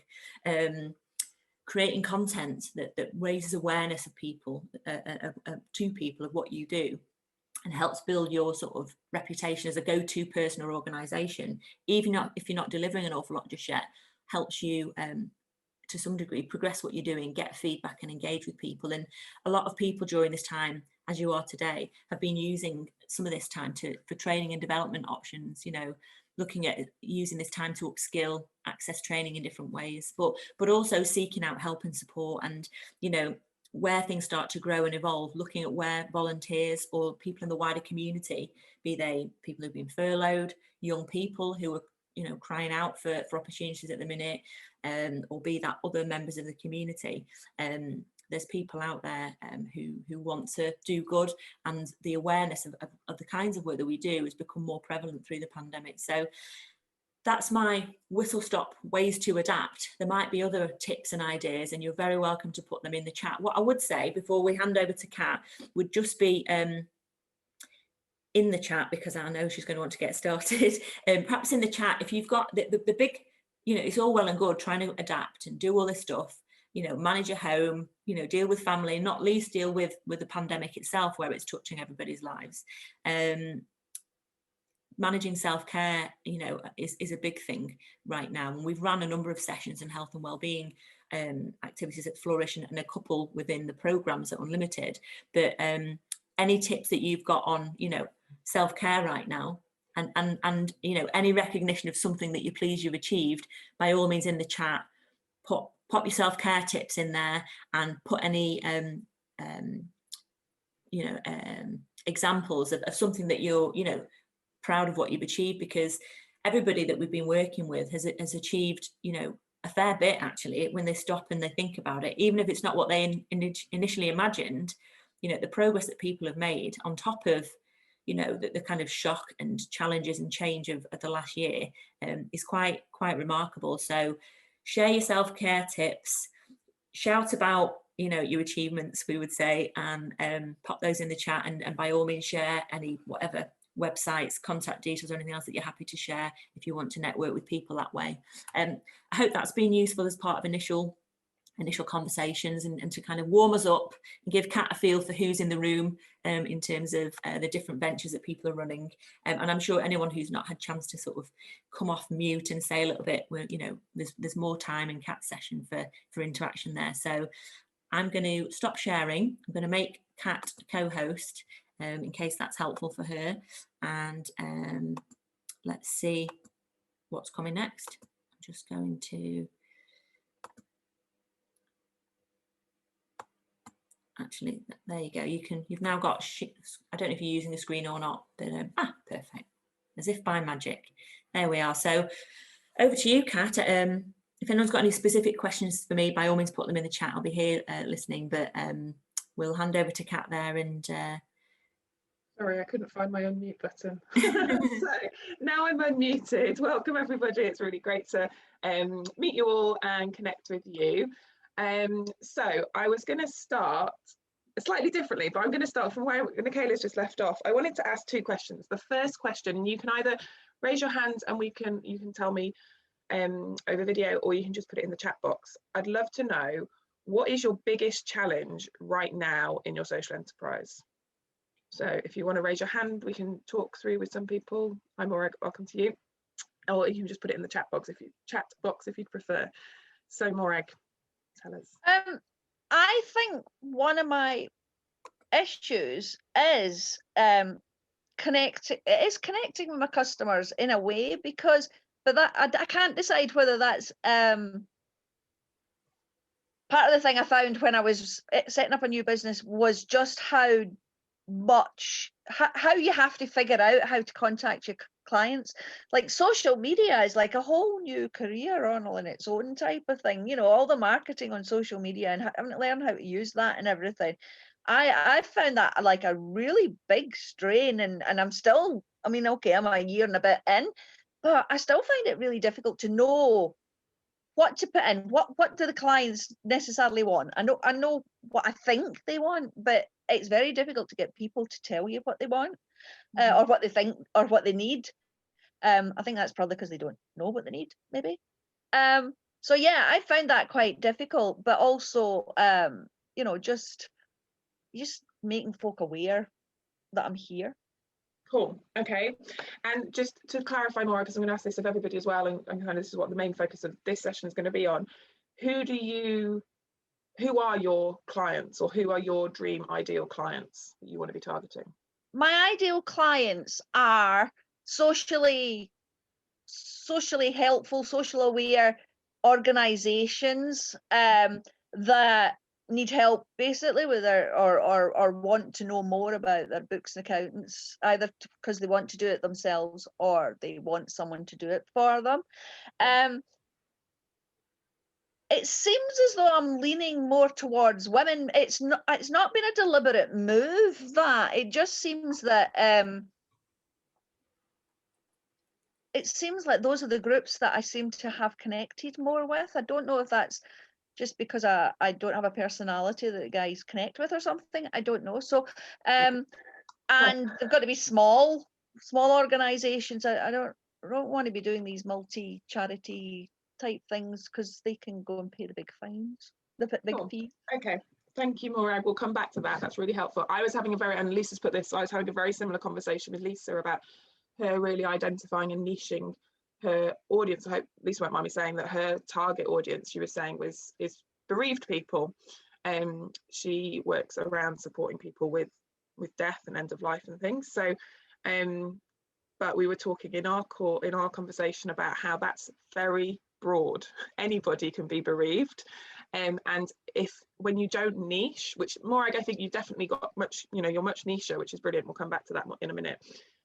creating content that raises awareness of people, to people, of what you do, and helps build your sort of reputation as a go-to person or organisation, even if you're not delivering an awful lot just yet, helps you to some degree progress what you're doing, get feedback and engage with people. And a lot of people during this time, as you are today, have been using some of this time for training and development options, looking at using this time to upskill, access training in different ways, but also seeking out help and support. And where things start to grow and evolve, looking at where volunteers or people in the wider community, be they people who've been furloughed, young people who are crying out for opportunities at the minute, or be that other members of the community. There's people out there who want to do good, and the awareness of the kinds of work that we do has become more prevalent through the pandemic. So that's my whistle stop ways to adapt. There might be other tips and ideas, and you're very welcome to put them in the chat. What I would say before we hand over to Kat would just be in the chat, because I know she's going to want to get started. Perhaps in the chat, if you've got the big, it's all well and good trying to adapt and do all this stuff, manage your home, deal with family, not least deal with the pandemic itself, where it's touching everybody's lives. Managing self-care, is a big thing right now. And we've run a number of sessions in health and wellbeing activities at Flourish, and a couple within the programs at UnLtd. But any tips that you've got on, self-care right now, and any recognition of something that you're pleased you've achieved, by all means in the chat, pop your self-care tips in there, and put any examples of something that you're proud of what you've achieved, because everybody that we've been working with has achieved a fair bit, actually, when they stop and they think about it, even if it's not what they initially imagined. The progress that people have made on top of the kind of shock and challenges and change of the last year is quite remarkable. So share your self-care tips, shout about you know, your achievements, we would say, and pop those in the chat, and by all means share any whatever websites, contact details, or anything else that you're happy to share if you want to network with people that way. I hope that's been useful as part of initial conversations, and to kind of warm us up and give Kat a feel for who's in the room in terms of the different ventures that people are running. And I'm sure anyone who's not had a chance to sort of come off mute and say a little bit, well, you know, there's more time in Kat's session for interaction there. So I'm going to stop sharing. I'm going to make Kat co-host in case that's helpful for her. And let's see what's coming next. I'm just going to actually, there you go. You've now got, I don't know if you're using the screen or not, but perfect. As if by magic. There we are. So over to you, Kat. If anyone's got any specific questions for me, by all means put them in the chat. I'll be here listening, but we'll hand over to Kat there. And sorry, I couldn't find my unmute button. So now I'm unmuted. Welcome everybody. It's really great to meet you all and connect with you. So I was going to start slightly differently, but I'm going to start from where Nickala's just left off. I wanted to ask two questions. The first question, and you can either raise your hand and you can tell me over video, or you can just put it in the chat box. I'd love to know, what is your biggest challenge right now in your social enterprise? So if you want to raise your hand, we can talk through with some people. I'm Morag, welcome to you. Or you can just put it in the chat box if you'd prefer. So Morag, tell us. I think one of my issues is connecting with my customers in a way, but that I can't decide whether that's part of the thing I found when I was setting up a new business was just how you have to figure out how to contact your clients. Like social media is like a whole new career on its own type of thing, you know, all the marketing on social media and having to learn how to use that and everything. I found that like a really big strain, and I'm still, I mean, okay, I'm a year and a bit in, but I still find it really difficult to know what to put in. What do the clients necessarily want? I know what I think they want, but it's very difficult to get people to tell you what they want, or what they think, or what they need. I think that's probably because they don't know what they need, maybe. So yeah, I found that quite difficult, but also, you know, just making folk aware that I'm here. Cool. Okay. And just to clarify more, because I'm going to ask this of everybody as well, and kind of this is what the main focus of this session is going to be on. Who are your clients, or who are your dream ideal clients that you want to be targeting? My ideal clients are socially helpful, social aware organizations that need help basically with or want to know more about their books and accountants, either because they want to do it themselves or they want someone to do it for them. It seems as though I'm leaning more towards women. It's not been a deliberate move, that it just seems that it seems like those are the groups that I seem to have connected more with. I don't know if that's just because I don't have a personality that guys connect with or something. I don't know. So and they've got to be small organizations. I don't want to be doing these multi-charity type things, because they can go and pay the big fines, the big fees. Okay, thank you, Morag. We'll come back to that. That's really helpful. I was having and Lisa's put this, so I was having a very similar conversation with Lisa about her really identifying and niching her audience. I hope Lisa won't mind me saying that her target audience, she was saying, is bereaved people. She works around supporting people with death and end of life and things. So but we were talking in our conversation about how that's very broad. Anybody can be bereaved, and when you don't niche, which Morag, I think you've definitely got much, you know, you're much nicher, which is brilliant. We'll come back to that in a minute.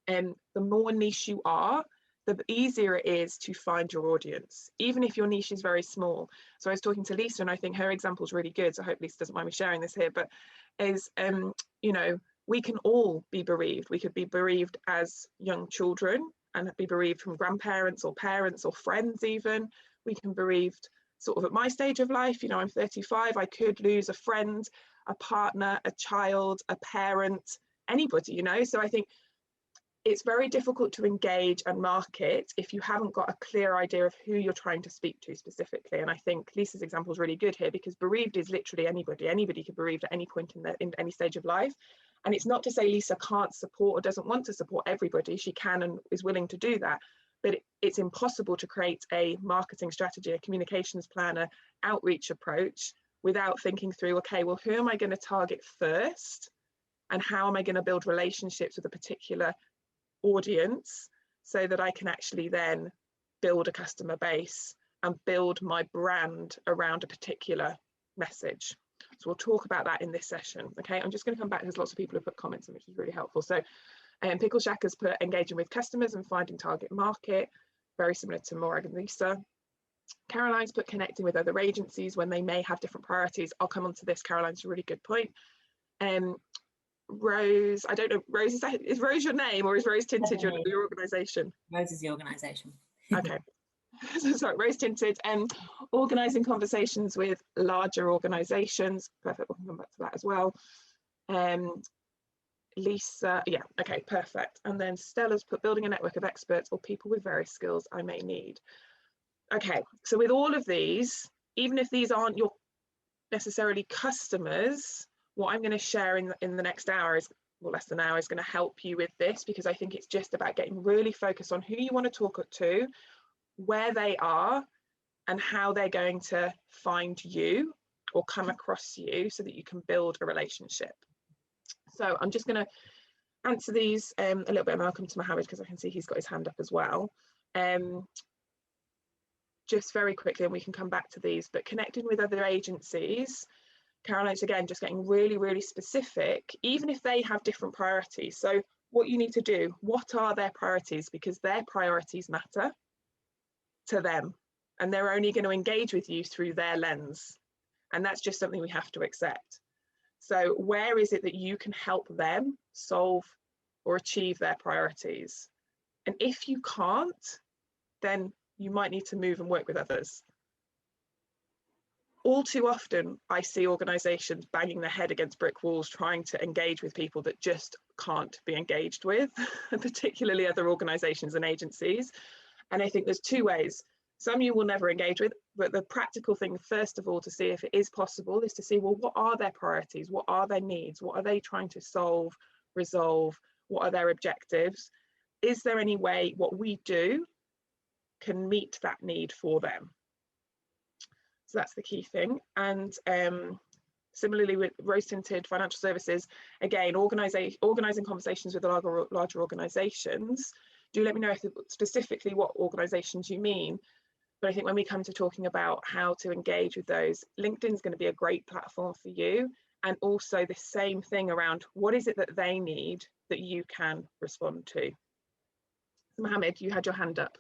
The more niche you are, the easier it is to find your audience, even if your niche is very small. So I was talking to Lisa, and I think her example is really good, so I hope Lisa doesn't mind me sharing this here, but is you know, we can all be bereaved. We could be bereaved as young children and be bereaved from grandparents or parents or friends even. We can be bereaved sort of at my stage of life, you know, I'm 35, I could lose a friend, a partner, a child, a parent, anybody, you know. So I think it's very difficult to engage and market if you haven't got a clear idea of who you're trying to speak to specifically. And I think Lisa's example is really good here, because bereaved is literally anybody. Anybody can be bereaved at any point in any stage of life. And it's not to say Lisa can't support or doesn't want to support everybody. She can and is willing to do that. But it's impossible to create a marketing strategy, a communications plan, an outreach approach without thinking through, okay, well, who am I going to target first? And how am I going to build relationships with a particular audience so that I can actually then build a customer base and build my brand around a particular message. So we'll talk about that in this session. Okay, I'm just going to come back. There's lots of people who put comments in, which is really helpful. So Pickle Shack has put engaging with customers and finding target market, very similar to Morag and Lisa. Caroline's put connecting with other agencies when they may have different priorities. I'll come on to this. Caroline's a really good point. Rose, I don't know, Rose, is Rose your name, or is Rose Tinted your organisation? Rose is the organisation. Okay. So sorry, Rose Tinted, organising conversations with larger organisations. Perfect, we'll come back to that as well. Lisa, yeah, okay, perfect. And then Stella's put building a network of experts or people with various skills I may need. Okay, so with all of these, even if these aren't your necessarily customers, what I'm going to share in the next hour is, well, less than an hour, is going to help you with this, because I think it's just about getting really focused on who you want to talk to, where they are, and how they're going to find you or come across you so that you can build a relationship. So I'm just going to answer these a little bit, and I'll come to Mohammed because I can see he's got his hand up as well. Just very quickly, and we can come back to these, but connecting with other agencies, Caroline's again just getting really, really specific, even if they have different priorities. So what you need to do, what are their priorities? Because their priorities matter to them, and they're only going to engage with you through their lens. And that's just something we have to accept. So where is it that you can help them solve or achieve their priorities? And if you can't, then you might need to move and work with others. All too often, I see organisations banging their head against brick walls trying to engage with people that just can't be engaged with, particularly other organisations and agencies. And I think there's two ways. Some you will never engage with, but the practical thing, first of all, to see if it is possible is to see, well, what are their priorities? What are their needs? What are they trying to solve, resolve? What are their objectives? Is there any way what we do can meet that need for them? So that's the key thing. And similarly with Rose Tinted Financial Services, again, organising conversations with larger organisations. Do let me know if specifically what organisations you mean. But I think when we come to talking about how to engage with those, LinkedIn is going to be a great platform for you. And also the same thing around what is it that they need that you can respond to. So Mohammed, you had your hand up.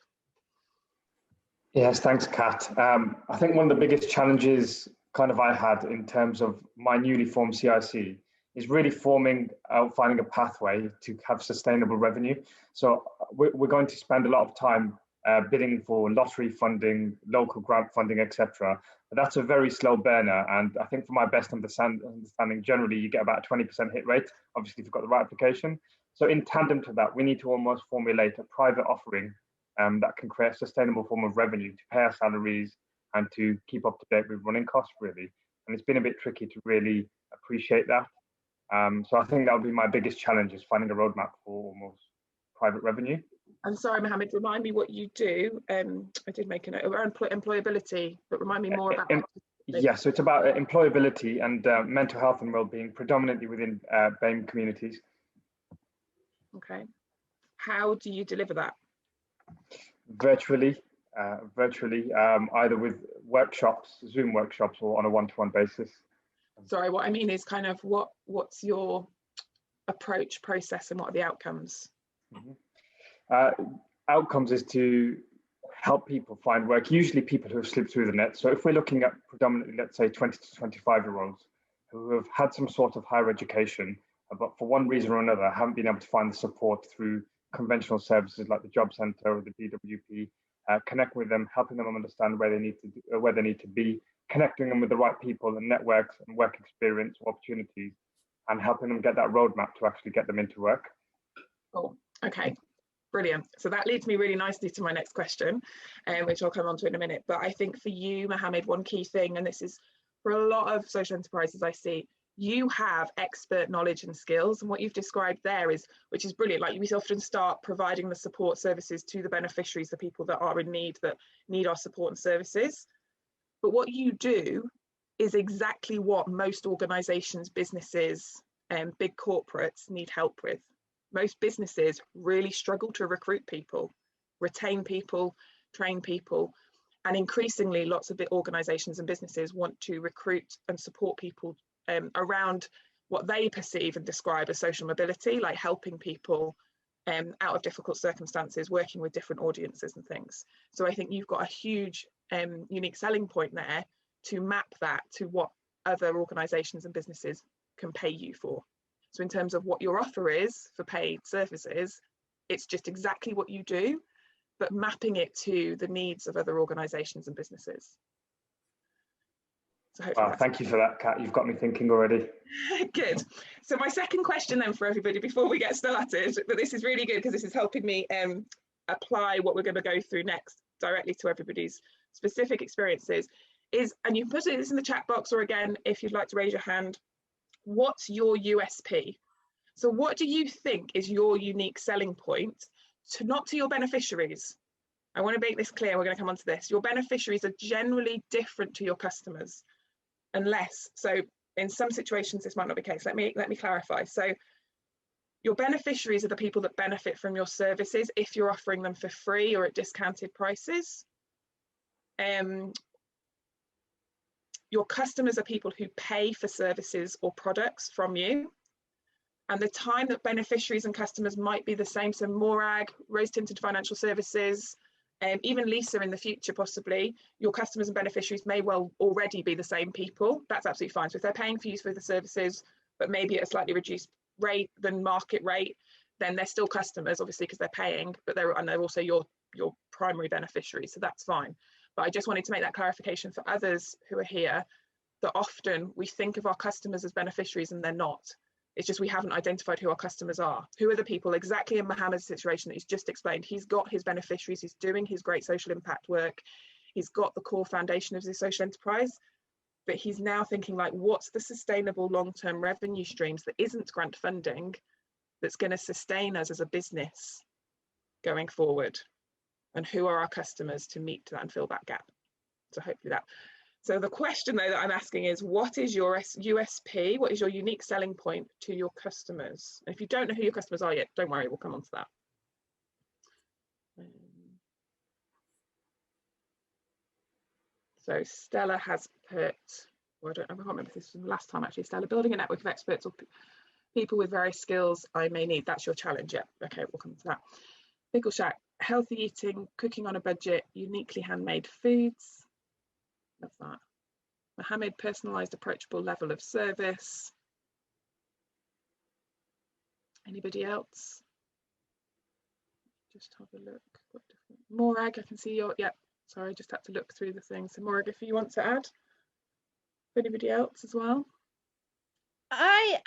Yes, thanks, Kat. I think one of the biggest challenges I had in terms of my newly formed CIC is really finding a pathway to have sustainable revenue. So we're going to spend a lot of time bidding for lottery funding, local grant funding, etc. But that's a very slow burner. And I think from my best understanding, generally you get about a 20% hit rate, obviously if you've got the right application. So in tandem to that, we need to almost formulate a private offering that can create a sustainable form of revenue to pay our salaries and to keep up to date with running costs, really. And it's been a bit tricky to really appreciate that. So I think that would be my biggest challenge, is finding a roadmap for almost private revenue. I'm sorry, Mohammed, remind me what you do. I did make a note around employability, but remind me more about Yeah, so it's about employability and mental health and well-being, predominantly within BAME communities. Okay. How do you deliver that? Virtually, either with workshops, Zoom workshops, or on a one-to-one basis. Sorry, what I mean is what's your approach, process, and what are the outcomes? Outcomes is to help people find work, usually people who have slipped through the net. So if we're looking at predominantly, let's say 20 to 25-year-olds who have had some sort of higher education, but for one reason or another haven't been able to find the support through conventional services like the job centre or the DWP, connecting with them, helping them understand where they need to be, connecting them with the right people and networks and work experience or opportunities, and helping them get that roadmap to actually get them into work. Cool. Okay. Brilliant. So that leads me really nicely to my next question, which I'll come on to in a minute. But I think for you, Mohammed, one key thing, and this is for a lot of social enterprises I see, you have expert knowledge and skills. And what you've described there is, which is brilliant, like we often start providing the support services to the beneficiaries, the people that are in need, that need our support and services. But what you do is exactly what most organizations, businesses, and big corporates need help with. Most businesses really struggle to recruit people, retain people, train people, and increasingly lots of big organizations and businesses want to recruit and support people around what they perceive and describe as social mobility, like helping people out of difficult circumstances, working with different audiences and things. So I think you've got a huge unique selling point there to map that to what other organizations and businesses can pay you for. So in terms of what your offer is for paid services, it's just exactly what you do, but mapping it to the needs of other organizations and businesses. So hopefully thank you for that, Kat. You've got me thinking already. Good. So my second question then for everybody before we get started, but this is really good because this is helping me apply what we're going to go through next directly to everybody's specific experiences, is, and you can put this in the chat box, or again, if you'd like to raise your hand, what's your USP? So what do you think is your unique selling point, to not to your beneficiaries? I want to make this clear, we're going to come on to this. Your beneficiaries are generally different to your customers, unless, so in some situations this might not be the case. Let me clarify. So your beneficiaries are the people that benefit from your services if you're offering them for free or at discounted prices. Your customers are people who pay for services or products from you. And the time that beneficiaries and customers might be the same. So Morag, Rose Tinted Financial Services, even Lisa in the future, possibly, your customers and beneficiaries may well already be the same people. That's absolutely fine. So if they're paying for you for the services, but maybe at a slightly reduced rate than market rate, then they're still customers, obviously, because they're paying, but they're also your primary beneficiaries. So that's fine. But I just wanted to make that clarification for others who are here, that often we think of our customers as beneficiaries and they're not. It's just we haven't identified who our customers are. Who are the people exactly in Mohammed's situation that he's just explained? He's got his beneficiaries, he's doing his great social impact work, he's got the core foundation of his social enterprise, but he's now thinking like, what's the sustainable long-term revenue streams that isn't grant funding that's going to sustain us as a business going forward? And who are our customers to meet that and fill that gap? So hopefully that. So the question though that I'm asking is, what is your USP? What is your unique selling point to your customers? And if you don't know who your customers are yet, don't worry, we'll come on to that. So Stella has put, well, I can't remember if this was the last time actually, Stella, building a network of experts or people with various skills I may need. That's your challenge, yeah. Okay, we'll come to that. Pickle Shack, healthy eating, cooking on a budget, uniquely handmade foods. Love that. Mohammed, personalised, approachable level of service. Anybody else? Just have a look. What different? Morag, I can see your, yeah, sorry, I just had to look through the thing. So Morag, if you want to add. Anybody else as well? I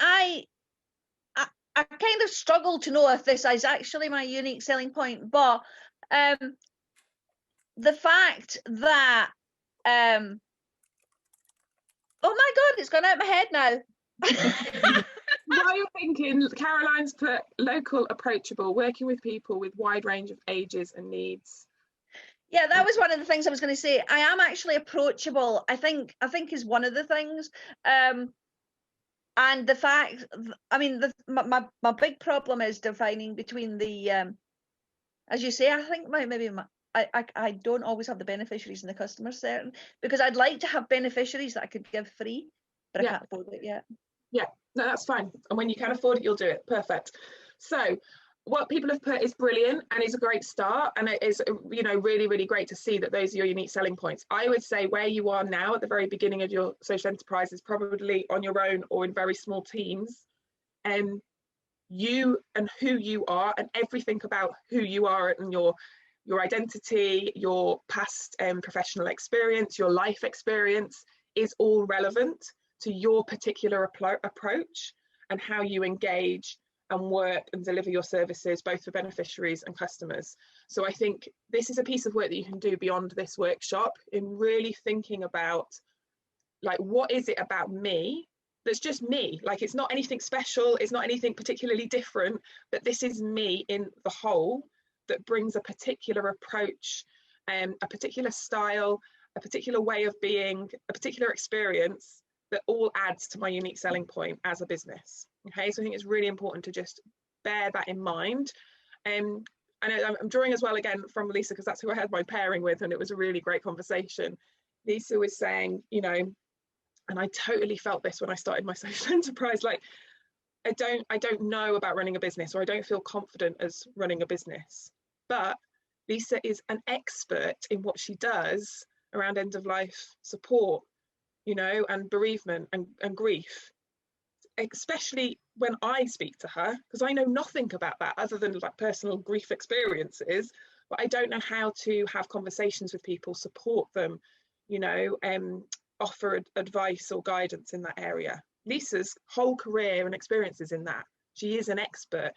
kind of struggle to know if this is actually my unique selling point, but the fact that oh my god, it's gone out of my head now. While you're thinking, Caroline's put local, approachable, working with people with wide range of ages and needs. Yeah, that was one of the things I was going to say. I am actually approachable. I think is one of the things. And the fact, I mean, my big problem is defining between the, as you say, I think I don't always have the beneficiaries and the customers certain, because I'd like to have beneficiaries that I could give free, but I can't afford it yet. Yeah, no, that's fine. And when you can afford it, you'll do it. Perfect. So what people have put is brilliant and is a great start. And it is, you know, really, really great to see that those are your unique selling points. I would say where you are now at the very beginning of your social enterprise is probably on your own or in very small teams. And you and who you are and everything about who you are and your your identity, your past professional experience, your life experience is all relevant to your particular approach and how you engage and work and deliver your services, both for beneficiaries and customers. So I think this is a piece of work that you can do beyond this workshop, in really thinking about, like, what is it about me that's just me? Like, it's not anything special, it's not anything particularly different, but this is me in the whole that brings a particular approach, a particular style, a particular way of being, a particular experience that all adds to my unique selling point as a business. Okay, so I think it's really important to just bear that in mind. And I'm drawing as well again from Lisa, because that's who I had my pairing with, and it was a really great conversation. Lisa was saying, you know, and I totally felt this when I started my social enterprise, like, I don't know about running a business, or I don't feel confident as running a business. But Lisa is an expert in what she does around end of life support, you know, and bereavement and grief, especially when I speak to her, because I know nothing about that other than like personal grief experiences, but I don't know how to have conversations with people, support them, you know, offer advice or guidance in that area. Lisa's whole career and experiences in that. She is an expert.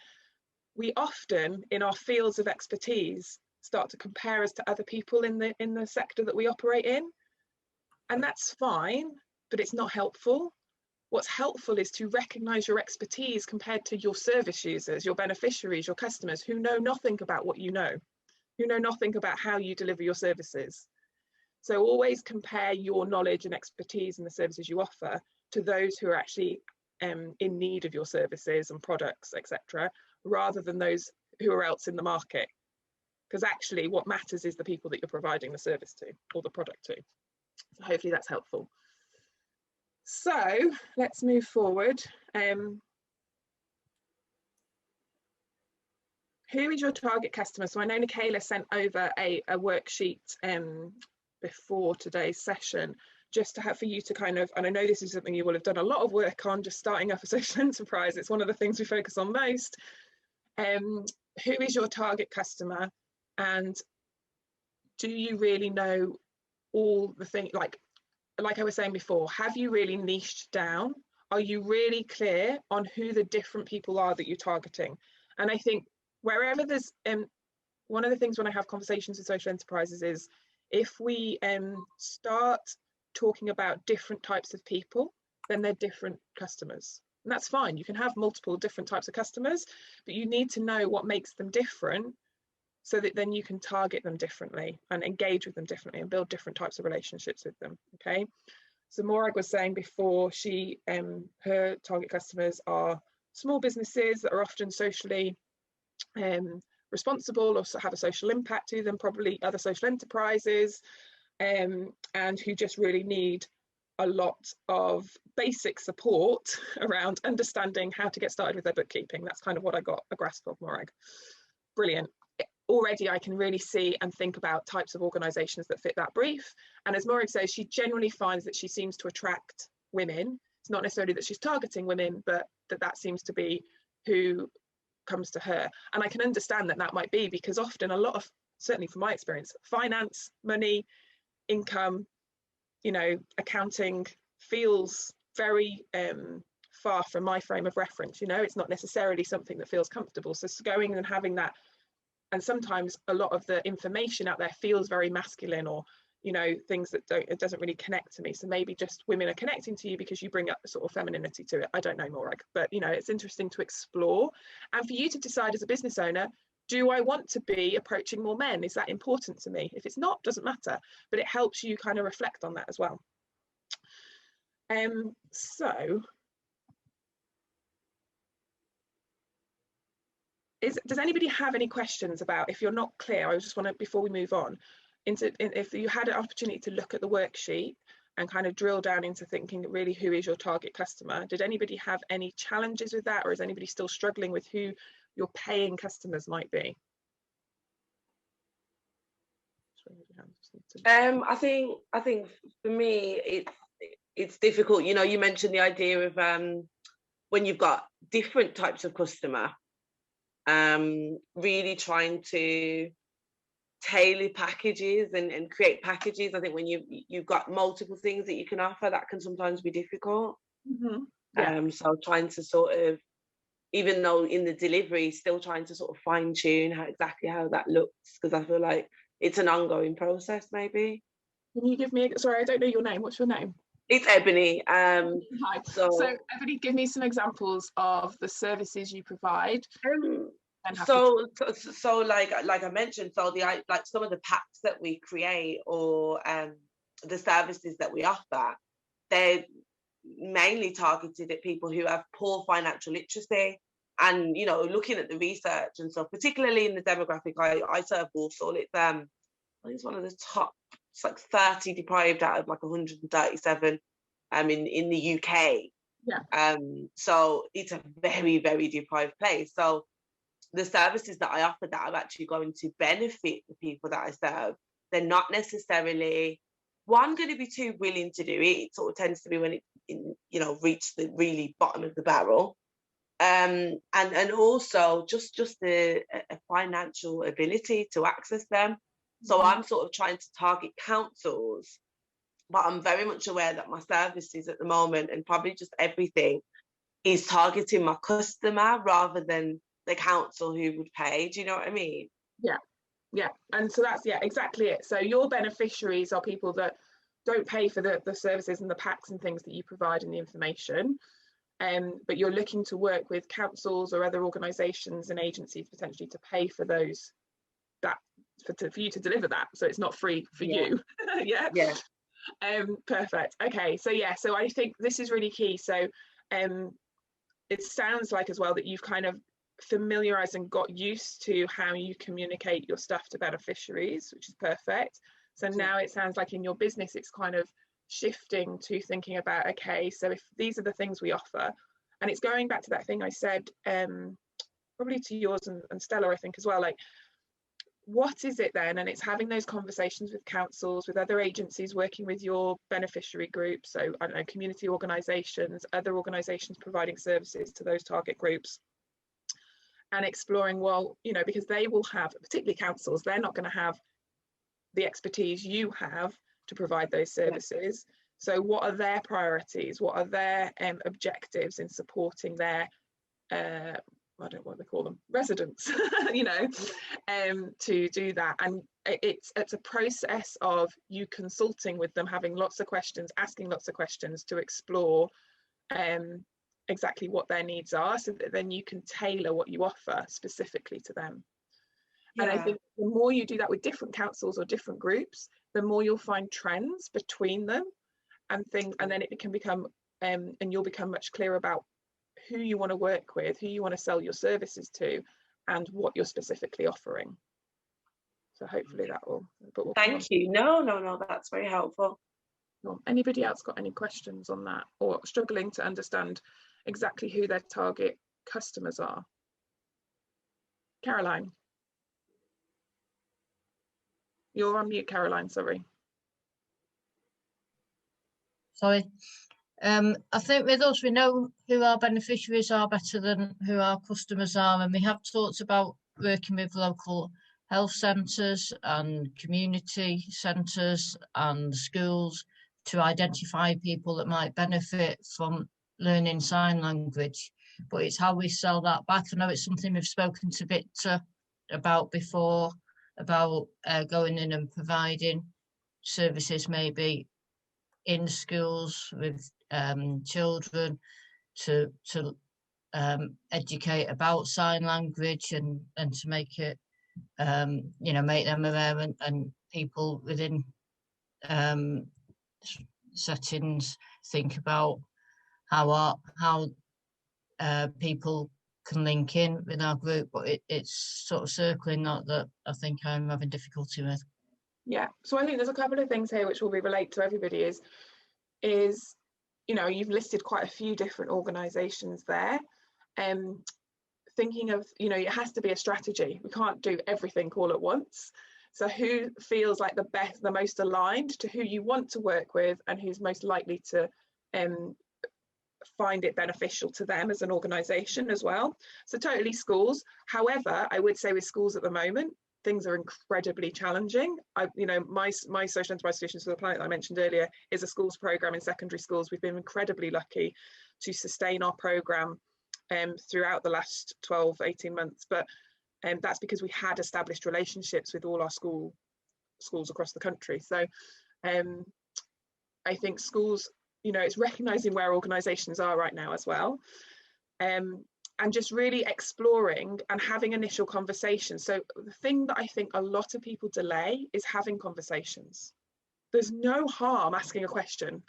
We often, in our fields of expertise, start to compare us to other people in the sector that we operate in. And that's fine, but it's not helpful. What's helpful is to recognise your expertise compared to your service users, your beneficiaries, your customers, who know nothing about what you know, who know nothing about how you deliver your services. So always compare your knowledge and expertise in the services you offer to those who are actually in need of your services and products, etc., rather than those who are else in the market. Because actually what matters is the people that you're providing the service to or the product to. So hopefully that's helpful. So let's move forward. Who is your target customer? So I know Nickala sent over a worksheet before today's session, just to have for you to kind of, and I know this is something you will have done a lot of work on, just starting up a social enterprise. It's one of the things we focus on most. Who is your target customer, and do you really know all the things? Like I was saying before, have you really niched down? Are you really clear on who the different people are that you're targeting? And I think wherever there's, one of the things when I have conversations with social enterprises is, if we start talking about different types of people, then they're different customers. And that's fine. You can have multiple different types of customers, but you need to know what makes them different, so that then you can target them differently and engage with them differently and build different types of relationships with them. Okay. So Morag was saying before, she her target customers are small businesses that are often socially responsible or have a social impact to them, probably other social enterprises, and who just really need a lot of basic support around understanding how to get started with their bookkeeping. That's kind of what I got a grasp of, Morag. Brilliant. Already I can really see and think about types of organisations that fit that brief. And as Morag says, she generally finds that she seems to attract women. It's not necessarily that she's targeting women, but that seems to be who comes to her. And I can understand that might be because often a lot of, certainly from my experience, finance, money, income, you know, accounting feels very far from my frame of reference. You know, it's not necessarily something that feels comfortable. So going and having that, and sometimes a lot of the information out there feels very masculine, or, you know, things that it doesn't really connect to me. So maybe just women are connecting to you because you bring up the sort of femininity to it. I don't know, Morag, but you know, it's interesting to explore and for you to decide as a business owner, do I want to be approaching more men? Is that important to me? If it's not, doesn't matter, but it helps you kind of reflect on that as well. So does anybody have any questions about, if you're not clear, I just want to, before we move on, if you had an opportunity to look at the worksheet and kind of drill down into thinking really who is your target customer, did anybody have any challenges with that, or is anybody still struggling with who your paying customers might be? I think for me it's difficult. You know, you mentioned the idea of when you've got different types of customer, really trying to tailor packages and create packages. I think when you've got multiple things that you can offer, that can sometimes be difficult. Yeah. So trying to sort of, even though in the delivery, still trying to sort of fine tune exactly how that looks, because I feel like it's an ongoing process.Maybe. Can you give me, sorry, I don't know your name. What's your name? It's Ebony. Hi. So Ebony, give me some examples of the services you provide. So like I mentioned, so like some of the packs that we create, or the services that we offer, they're mainly targeted at people who have poor financial literacy. And, you know, looking at the research and stuff, particularly in the demographic I serve, Walsall, it's I think it's one of the top, it's like 30 deprived out of like 137 in the UK. Yeah. So it's a very, very deprived place. So the services that I offer that are actually going to benefit the people that I serve, they're not necessarily going to be too willing to do it. It sort of tends to be when it reach the really bottom of the barrel. And also just a financial ability to access them. So I'm sort of trying to target councils, but I'm very much aware that my services at the moment, and probably just everything, is targeting my customer rather than the council who would pay. Do you know what I mean? Yeah. And so that's exactly it. So your beneficiaries are people that don't pay for the services and the packs and things that you provide and the information. But you're looking to work with councils or other organisations and agencies potentially to pay for those, for you to deliver that, so it's not free for you. Yeah. Perfect. Okay, so so I think this is really key. So it sounds like as well that you've kind of familiarised and got used to how you communicate your stuff to beneficiaries, which is perfect. So now it sounds like in your business it's kind of shifting to thinking about, okay, so if these are the things we offer, and it's going back to that thing I said probably to yours and Stella, I think as well, like what is it then? And it's having those conversations with councils, with other agencies working with your beneficiary groups, so I don't know, community organisations, other organisations providing services to those target groups, and exploring, well, you know, because they will have, particularly councils, they're not going to have the expertise you have to provide those services. So what are their priorities? What are their objectives in supporting their I don't know what they call them, residents, you know, to do that. And it's a process of you consulting with them, having lots of questions, asking lots of questions to explore exactly what their needs are, so that then you can tailor what you offer specifically to them. And I think the more you do that with different councils or different groups, the more you'll find trends between them and things, and then it can become and you'll become much clearer about who you want to work with, who you want to sell your services to, and what you're specifically offering. So hopefully that will. But thank you. No, that's very helpful. Well, anybody else got any questions on that, or struggling to understand exactly who their target customers are? Caroline. You're on mute, Caroline, sorry. Sorry. I think with us, we know who our beneficiaries are better than who our customers are, and we have talked about working with local health centres and community centres and schools to identify people that might benefit from learning sign language, but it's how we sell that back. I know it's something we've spoken to Victor about before, about going in and providing services maybe in schools with children to educate about sign language and to make it you know, make them aware, and people within settings think about how people can link in with our group, but it's sort of circling that I think I'm having difficulty with. Yeah, so I think there's a couple of things here which will be relate to everybody is you know, you've listed quite a few different organisations there. Thinking of, you know, it has to be a strategy. We can't do everything all at once. So who feels like the most aligned to who you want to work with, and who's most likely to find it beneficial to them as an organisation as well. So totally schools. However, I would say with schools at the moment, things are incredibly challenging. My social enterprise solutions for the planet that I mentioned earlier is a schools program in secondary schools. We've been incredibly lucky to sustain our program throughout the last 12-18 months, but that's because we had established relationships with all our schools across the country. So I think schools, it's recognizing where organizations are right now as well, and just really exploring and having initial conversations. So the thing that I think a lot of people delay is having conversations. There's no harm asking a question,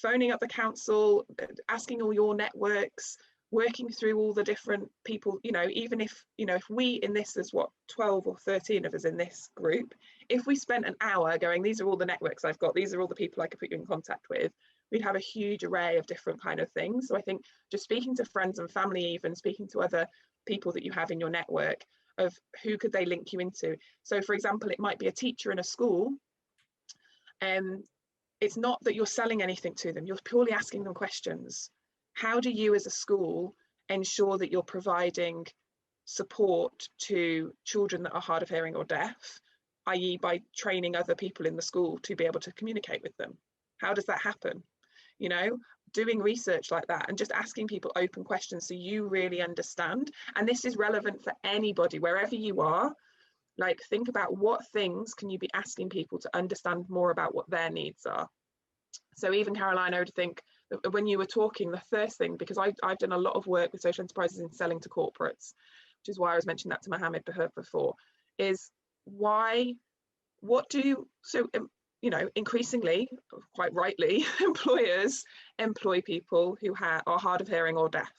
phoning up the council, asking all your networks, working through all the different people, even if we in this, there's 12 or 13 of us in this group, if we spent an hour going, these are all the networks I've got, these are all the people I could put you in contact with, we'd have a huge array of different kind of things. So I think just speaking to friends and family, even speaking to other people that you have in your network, of who could they link you into. So for example, it might be a teacher in a school, it's not that you're selling anything to them, you're purely asking them questions. How do you as a school ensure that you're providing support to children that are hard of hearing or deaf, i.e. by training other people in the school to be able to communicate with them? How does that happen? Doing research like that and just asking people open questions so you really understand. And this is relevant for anybody, wherever you are. Like, think about what things can you be asking people to understand more about what their needs are. So even Caroline, I would think that when you were talking, the first thing, because I've done a lot of work with social enterprises in selling to corporates, which is why I was mentioning that to Mohammed before, is increasingly, quite rightly, employers employ people who are hard of hearing or deaf.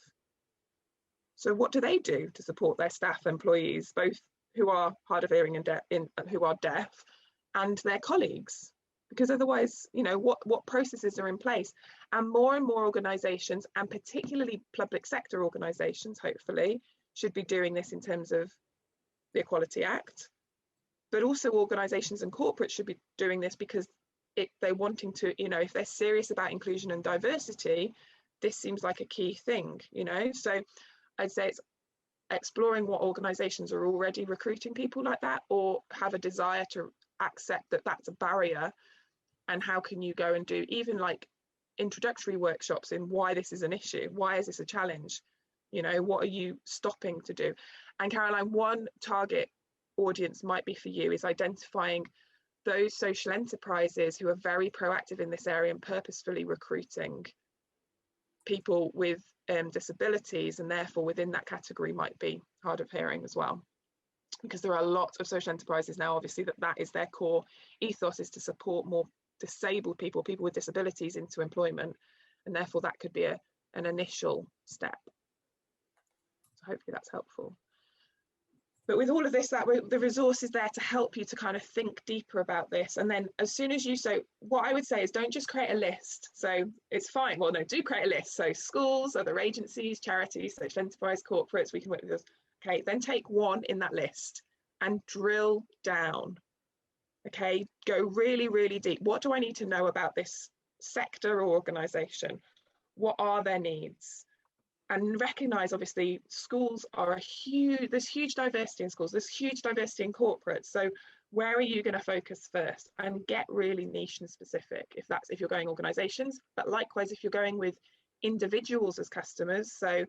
So what do they do to support their staff employees, both who are hard of hearing and who are deaf, and their colleagues? Because otherwise, what processes are in place? And more organisations, and particularly public sector organisations, hopefully, should be doing this in terms of the Equality Act. But also organisations and corporates should be doing this because they're wanting to, if they're serious about inclusion and diversity, this seems like a key thing, So I'd say it's exploring what organisations are already recruiting people like that, or have a desire to accept that that's a barrier, and how can you go and do even like introductory workshops in why this is an issue, why is this a challenge, what are you stopping to do? And Caroline, one target audience might be for you is identifying those social enterprises who are very proactive in this area and purposefully recruiting people with disabilities, and therefore within that category might be hard of hearing as well, because there are lots of social enterprises now, obviously, that is their core ethos, is to support more disabled people with disabilities into employment, and therefore that could be an initial step. So hopefully that's helpful. But with all of this, the resource is there to help you to kind of think deeper about this. And then as soon as so what I would say is, don't just create a list. So it's fine. Well, no, do create a list. So schools, other agencies, charities, social enterprise, corporates, we can work with this. Okay, then take one in that list and drill down. Okay, go really, really deep. What do I need to know about this sector or organisation? What are their needs? And recognise, obviously, schools are there's huge diversity in schools, there's huge diversity in corporates. So where are you going to focus first? And get really niche and specific if you're going organisations, but likewise if you're going with individuals as customers. So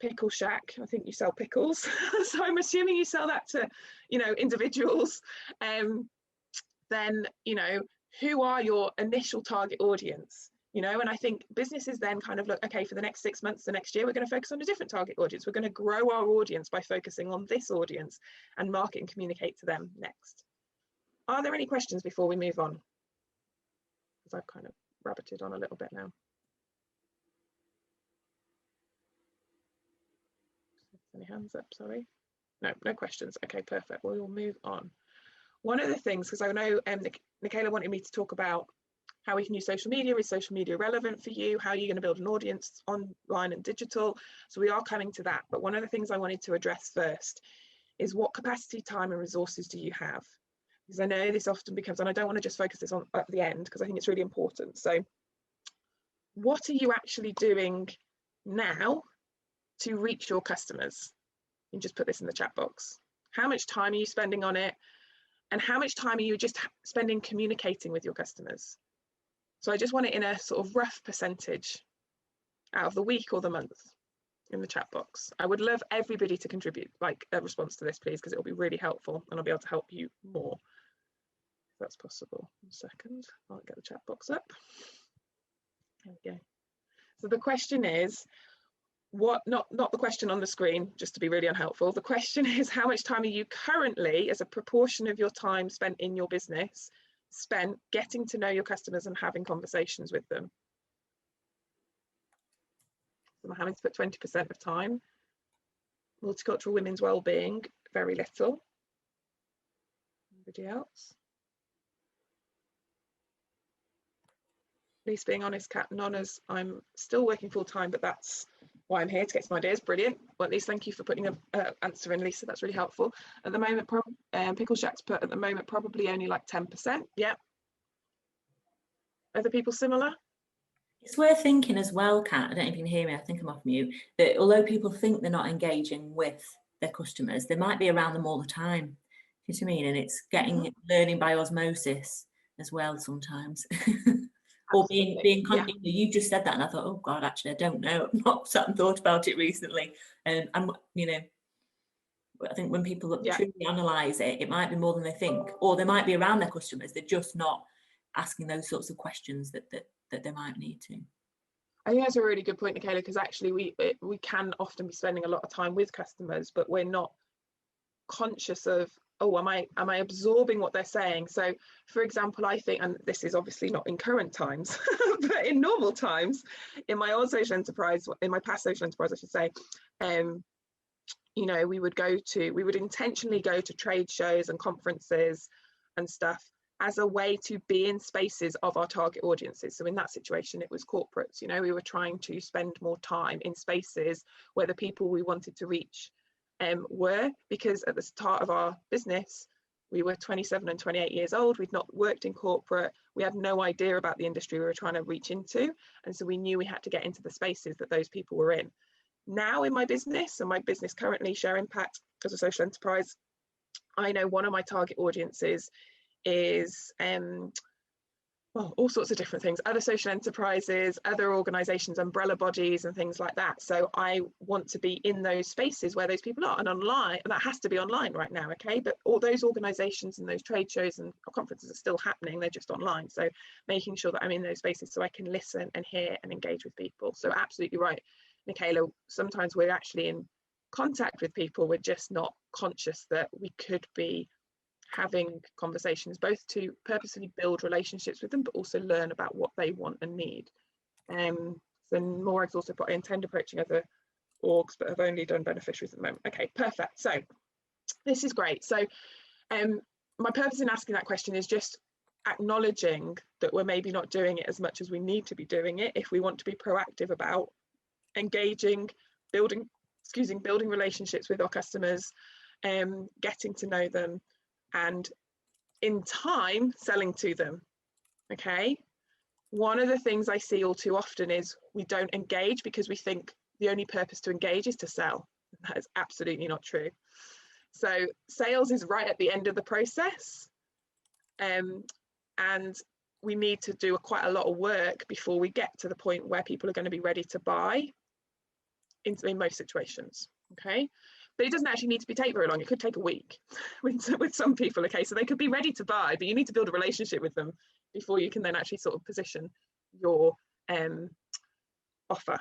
Pickle Shack, I think you sell pickles. So I'm assuming you sell that to, individuals. Then, who are your initial target audience? And I think businesses then kind of look, okay, for the next 6 months, the next year, we're going to focus on a different target audience. We're going to grow our audience by focusing on this audience and market and communicate to them next. Are there any questions before we move on? Because I've kind of rabbited on a little bit now. Any hands up, sorry? No questions. Okay, perfect. We'll move on. One of the things, because I know Nickala wanted me to talk about how we can use social media. Is social media relevant for you? How are you going to build an audience online and digital? So we are coming to that. But one of the things I wanted to address first is, what capacity, time and resources do you have? Because I know this often becomes, and I don't want to just focus this on at the end, because I think it's really important. So what are you actually doing now to reach your customers? You can just put this in the chat box. How much time are you spending on it? And how much time are you just spending communicating with your customers? So I just want it in a sort of rough percentage out of the week or the month in the chat box. I would love everybody to contribute like a response to this, please, because it'll be really helpful and I'll be able to help you more if that's possible. 1 second, I'll get the chat box up. There we go. So the question is, not the question on the screen, just to be really unhelpful. The question is, how much time are you currently, as a proportion of your time spent in your business, spent getting to know your customers and having conversations with them? So I'm having to put 20% of time. Multicultural women's wellbeing, very little. Anybody else? At least being honest, Kat, none, as I'm still working full time, but that's why I'm here, to get some ideas. Brilliant. Well, at least thank you for putting an answer in, Lisa. That's really helpful. At the moment, Pickle Shack's put at the moment probably only like 10%. Yeah. Other people similar? It's worth thinking as well, Kat, I don't know if you can hear me, I think I'm off mute, that although people think they're not engaging with their customers, they might be around them all the time. You know what I mean? And it's getting learning by osmosis as well sometimes. Or being Yeah. you just said that and I thought, oh God, actually I don't know. I've not sat and thought about it recently. And you know, I think when people truly analyse it, it might be more than they think, or they might be around their customers, they're just not asking those sorts of questions that they might need to. I think that's a really good point, Nickala, because actually we can often be spending a lot of time with customers, but we're not conscious of, oh, am I absorbing what they're saying? So for example, I think, and this is obviously not in current times, but in normal times, in my old social enterprise, in my past social enterprise, I should say, you know, we would intentionally go to trade shows and conferences and stuff as a way to be in spaces of our target audiences. So in that situation, it was corporates. You know, we were trying to spend more time in spaces where the people we wanted to reach were, because at the start of our business, we were 27 and 28 years old. We'd not worked in corporate. We had no idea about the industry we were trying to reach into. And so we knew we had to get into the spaces that those people were in. Now in my business, and my business currently, Share Impact as a social enterprise, I know one of my target audiences is well, all sorts of different things, other social enterprises, other organizations, umbrella bodies and things like that. So I want to be in those spaces where those people are, and online, and that has to be online right now, okay? But all those organizations and those trade shows and conferences are still happening, they're just online. So making sure that I'm in those spaces so I can listen and hear and engage with people. So absolutely right, Nickala, sometimes we're actually in contact with people, we're just not conscious that we could be having conversations, both to purposely build relationships with them, but also learn about what they want and need. So Morag's also put, I intend approaching other orgs, but have only done beneficiaries at the moment. Okay, perfect. So this is great. So my purpose in asking that question is just acknowledging that we're maybe not doing it as much as we need to be doing it if we want to be proactive about engaging, building relationships with our customers, getting to know them, and in time selling to them. Okay, one of the things I see all too often is we don't engage because we think the only purpose to engage is to sell. That is absolutely not true. So sales is right at the end of the process, and we need to do quite a lot of work before we get to the point where people are going to be ready to buy in most situations. Okay, but it doesn't actually need to take very long. It could take a week with some people. Okay, so they could be ready to buy, but you need to build a relationship with them before you can then actually sort of position your offer.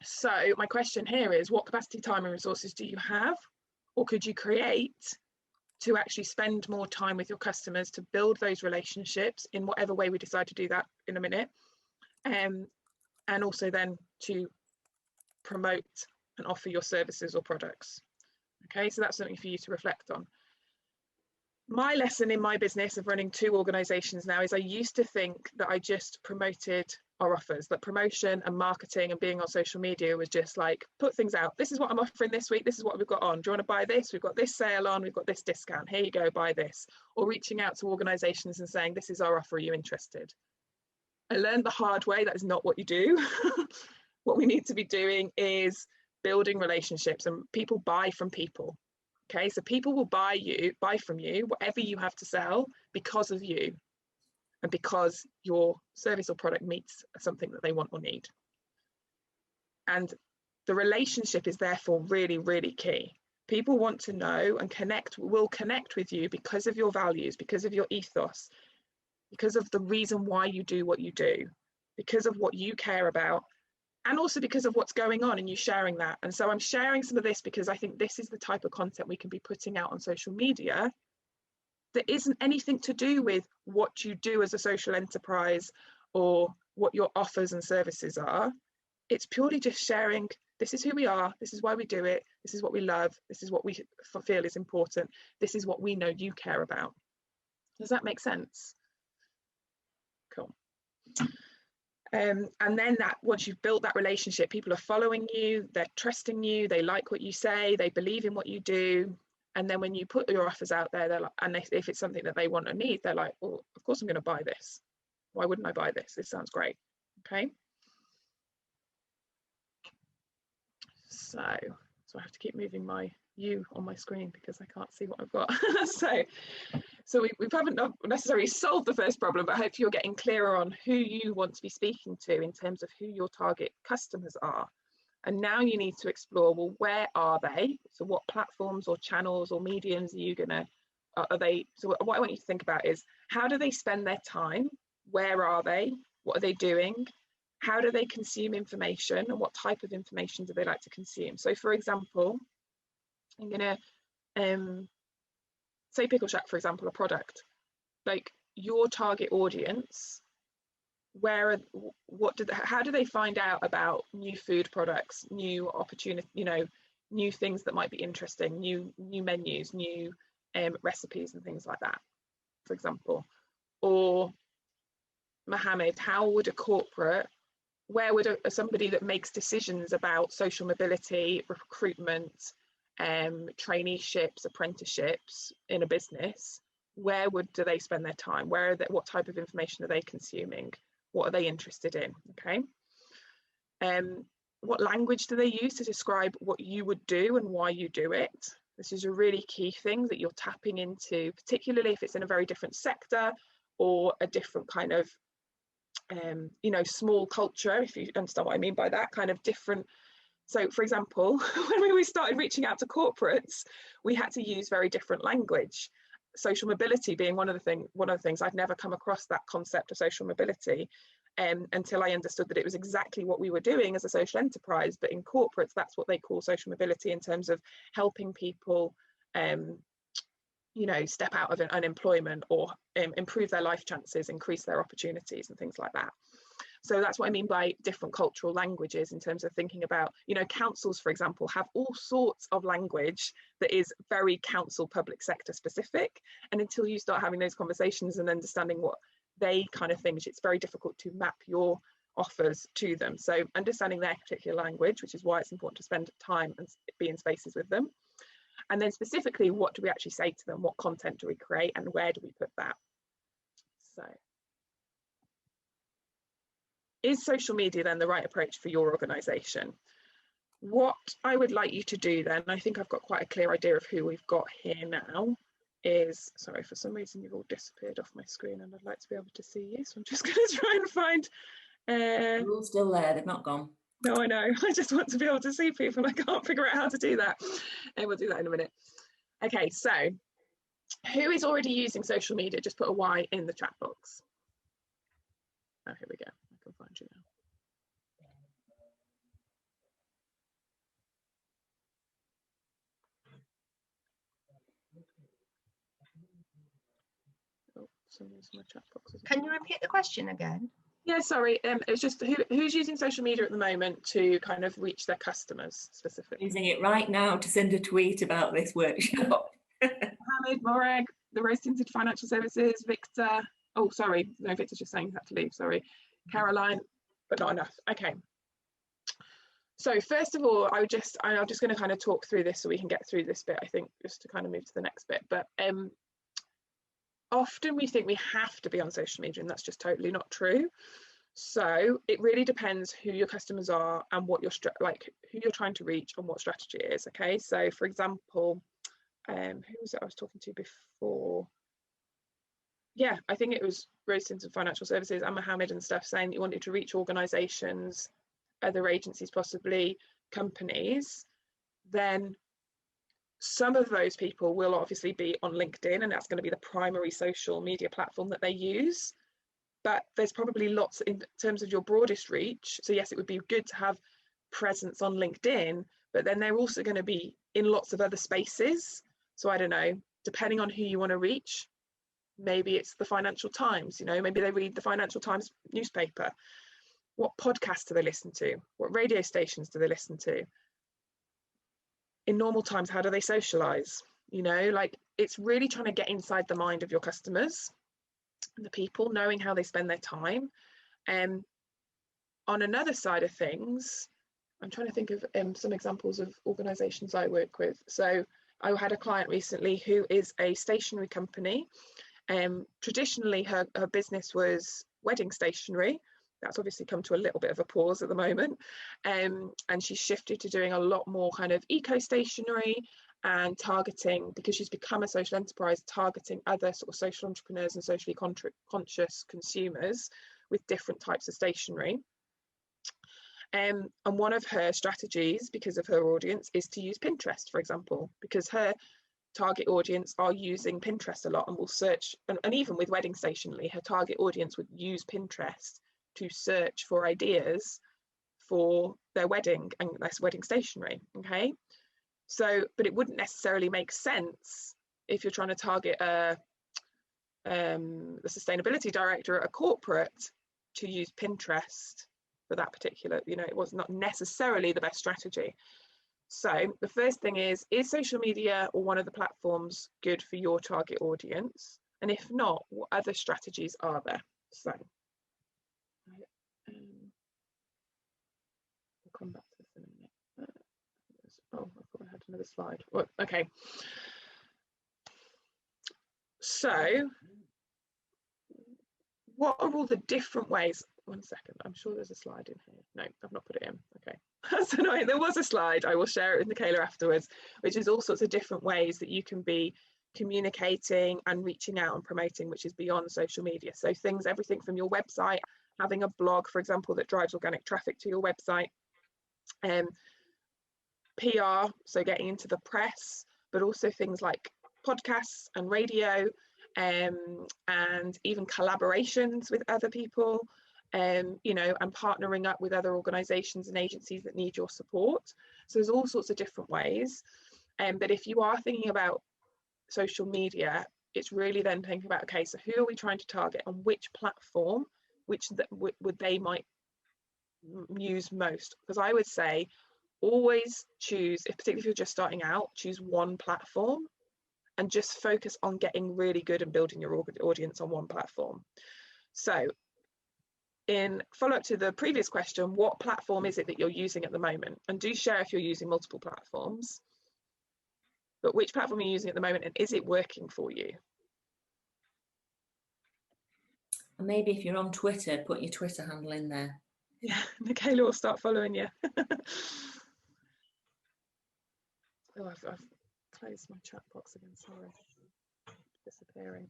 So my question here is, what capacity, time and resources do you have, or could you create to actually spend more time with your customers to build those relationships in whatever way we decide to do that in a minute, and also then to promote and offer your services or products. Okay, so that's something for you to reflect on. My lesson in my business of running 2 organizations now is I used to think that I just promoted our offers, that promotion and marketing and being on social media was just like, put things out. This is what I'm offering this week. This is what we've got on. Do you want to buy this? We've got this sale on. We've got this discount. Here you go, buy this. Or reaching out to organizations and saying, this is our offer. Are you interested? I learned the hard way that is not what you do. What we need to be doing is building relationships, and people buy from people. Okay, so people will buy from you whatever you have to sell because of you, and because your service or product meets something that they want or need. And the relationship is therefore really, really key. People want to know and will connect with you because of your values, because of your ethos, because of the reason why you do what you do, because of what you care about, and also because of what's going on and you sharing that. And so I'm sharing some of this because I think this is the type of content we can be putting out on social media that isn't anything to do with what you do as a social enterprise or what your offers and services are. It's purely just sharing, this is who we are, this is why we do it, this is what we love, this is what we feel is important, this is what we know you care about. Does that make sense? Cool. And then that, once you've built that relationship, people are following you, they're trusting you, they like what you say, they believe in what you do. And then when you put your offers out there, they're like, and if it's something that they want or need, they're like, well, of course I'm going to buy this. Why wouldn't I buy this? This sounds great. Okay. So I have to keep moving my U on my screen because I can't see what I've got. so we haven't necessarily solved the first problem, but hopefully you're getting clearer on who you want to be speaking to in terms of who your target customers are. And now you need to explore, well, where are they? So what platforms or channels or mediums are you gonna, are they? So what I want you to think about is, how do they spend their time? Where are they? What are they doing? How do they consume information, and what type of information do they like to consume? So for example, I'm gonna say Pickle Shack, for example, a product. Like your target audience, how do they find out about new food products, new opportunity, new things that might be interesting, new menus, new recipes and things like that, for example? Or Mohammed, how would a corporate, where would somebody that makes decisions about social mobility, recruitment, traineeships, apprenticeships in a business, do they spend their time? What type of information are they consuming? What are they interested in? Okay. What language do they use to describe what you would do and why you do it? This is a really key thing that you're tapping into, particularly if it's in a very different sector or a different kind of small culture, if you understand what I mean by that, kind of different. So for example, when we started reaching out to corporates, we had to use very different language. Social mobility being one of the things. I'd never come across that concept of social mobility until I understood that it was exactly what we were doing as a social enterprise. But in corporates, that's what they call social mobility, in terms of helping people step out of unemployment or improve their life chances, increase their opportunities and things like that. So that's what I mean by different cultural languages, in terms of thinking about, councils, for example, have all sorts of language that is very council public sector specific. And until you start having those conversations and understanding what they kind of think, it's very difficult to map your offers to them. So understanding their particular language, which is why it's important to spend time and be in spaces with them. And then specifically, what do we actually say to them? What content do we create, and where do we put that? So is social media then the right approach for your organization? What I would like you to do then, I think I've got quite a clear idea of who we've got here now, is, sorry, for some reason you've all disappeared off my screen and I'd like to be able to see you. So I'm just going to try and find. They're all still there, they've not gone. No, I know. I just want to be able to see people. I can't figure out how to do that. And we'll do that in a minute. Okay, so who is already using social media? Just put a Y in the chat box. Oh, here we go. I can find you now. Oh, someone's in my chat box. Can you repeat the question again? Yeah, sorry. It's just who's using social media at the moment to kind of reach their customers specifically? Using it right now to send a tweet about this workshop. Mohammed, Morag, the Rose Tinted Financial Services, Victor. Oh, sorry. No, Victor's just saying he had to leave. Sorry. Caroline, but not enough. Okay. So first of all, I'm just going to kind of talk through this so we can get through this bit, I think, just to kind of move to the next bit. But often we think we have to be on social media, and that's just totally not true. So it really depends who your customers are and what who you're trying to reach and what strategy it is. Okay, so for example, who was it I was talking to before? Yeah, I think it was Rose into Financial Services and Mohammed and stuff, saying that you wanted to reach organisations, other agencies, possibly companies. Then some of those people will obviously be on LinkedIn, and that's going to be the primary social media platform that they use. But there's probably lots in terms of your broadest reach. So yes, it would be good to have presence on LinkedIn, but then they're also going to be in lots of other spaces. So I don't know, depending on who you want to reach, maybe it's the Financial Times, you know, maybe they read the Financial Times newspaper. What podcasts do they listen to? What radio stations do they listen to? In normal times, how do they socialize? You know, like, it's really trying to get inside the mind of your customers, the people, knowing how they spend their time. And on another side of things, I'm trying to think of some examples of organizations I work with. So I had a client recently who is a stationery company. Traditionally, her business was wedding stationery. That's obviously come to a little bit of a pause at the moment. And she shifted to doing a lot more kind of eco stationery and targeting, because she's become a social enterprise, targeting other sort of social entrepreneurs and socially conscious consumers with different types of stationery. And one of her strategies, because of her audience, is to use Pinterest, for example, because her target audience are using Pinterest a lot and will search, and even with wedding stationery, her target audience would use Pinterest to search for ideas for their wedding and that's wedding stationery. Okay, so but it wouldn't necessarily make sense if you're trying to target the sustainability director at a corporate to use Pinterest for that particular, you know, it was not necessarily the best strategy. So the first thing is social media or one of the platforms good for your target audience? And if not, what other strategies are there? So we'll come back to this in a minute. Oh, I thought I had another slide. Oh, okay. So what are all the different ways? One second, I'm sure there's a slide in here. No, I've not put it in. Okay, that's annoying. There was a slide. I will share it with Nickala afterwards, which is all sorts of different ways that you can be communicating and reaching out and promoting, which is beyond social media. So things, everything from your website, having a blog, for example, that drives organic traffic to your website, PR, so getting into the press, but also things like podcasts and radio, and even collaborations with other people, you know, and partnering up with other organizations and agencies that need your support. So there's all sorts of different ways. But if you are thinking about social media, it's really then thinking about, okay, so who are we trying to target and which platform, which would they might use most? Because I would say always choose, particularly if you're just starting out, choose one platform and just focus on getting really good and building your audience on one platform. So in follow-up to the previous question, what platform is it that you're using at the moment? And do share if you're using multiple platforms, but which platform are you using at the moment and is it working for you? And maybe if you're on Twitter, put your Twitter handle in there. Yeah, Nickala will start following you. Oh, I've closed my chat box again, sorry. Disappearing.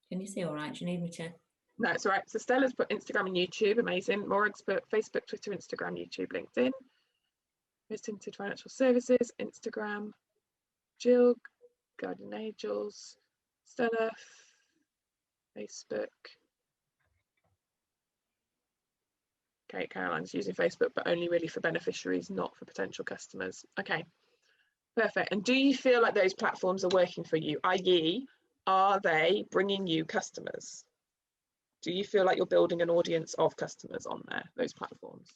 Can you see all right? Do you need me to? No, it's all right. So Stella's put Instagram and YouTube, amazing. Morag's put Facebook, Twitter, Instagram, YouTube, LinkedIn. Untitled Financial Services, Instagram. Jill, Guardian Angels, Stella, Facebook. Okay, Caroline's using Facebook, but only really for beneficiaries, not for potential customers. Okay, perfect. And do you feel like those platforms are working for you? i.e., are they bringing you customers? Do you feel like you're building an audience of customers on there, those platforms?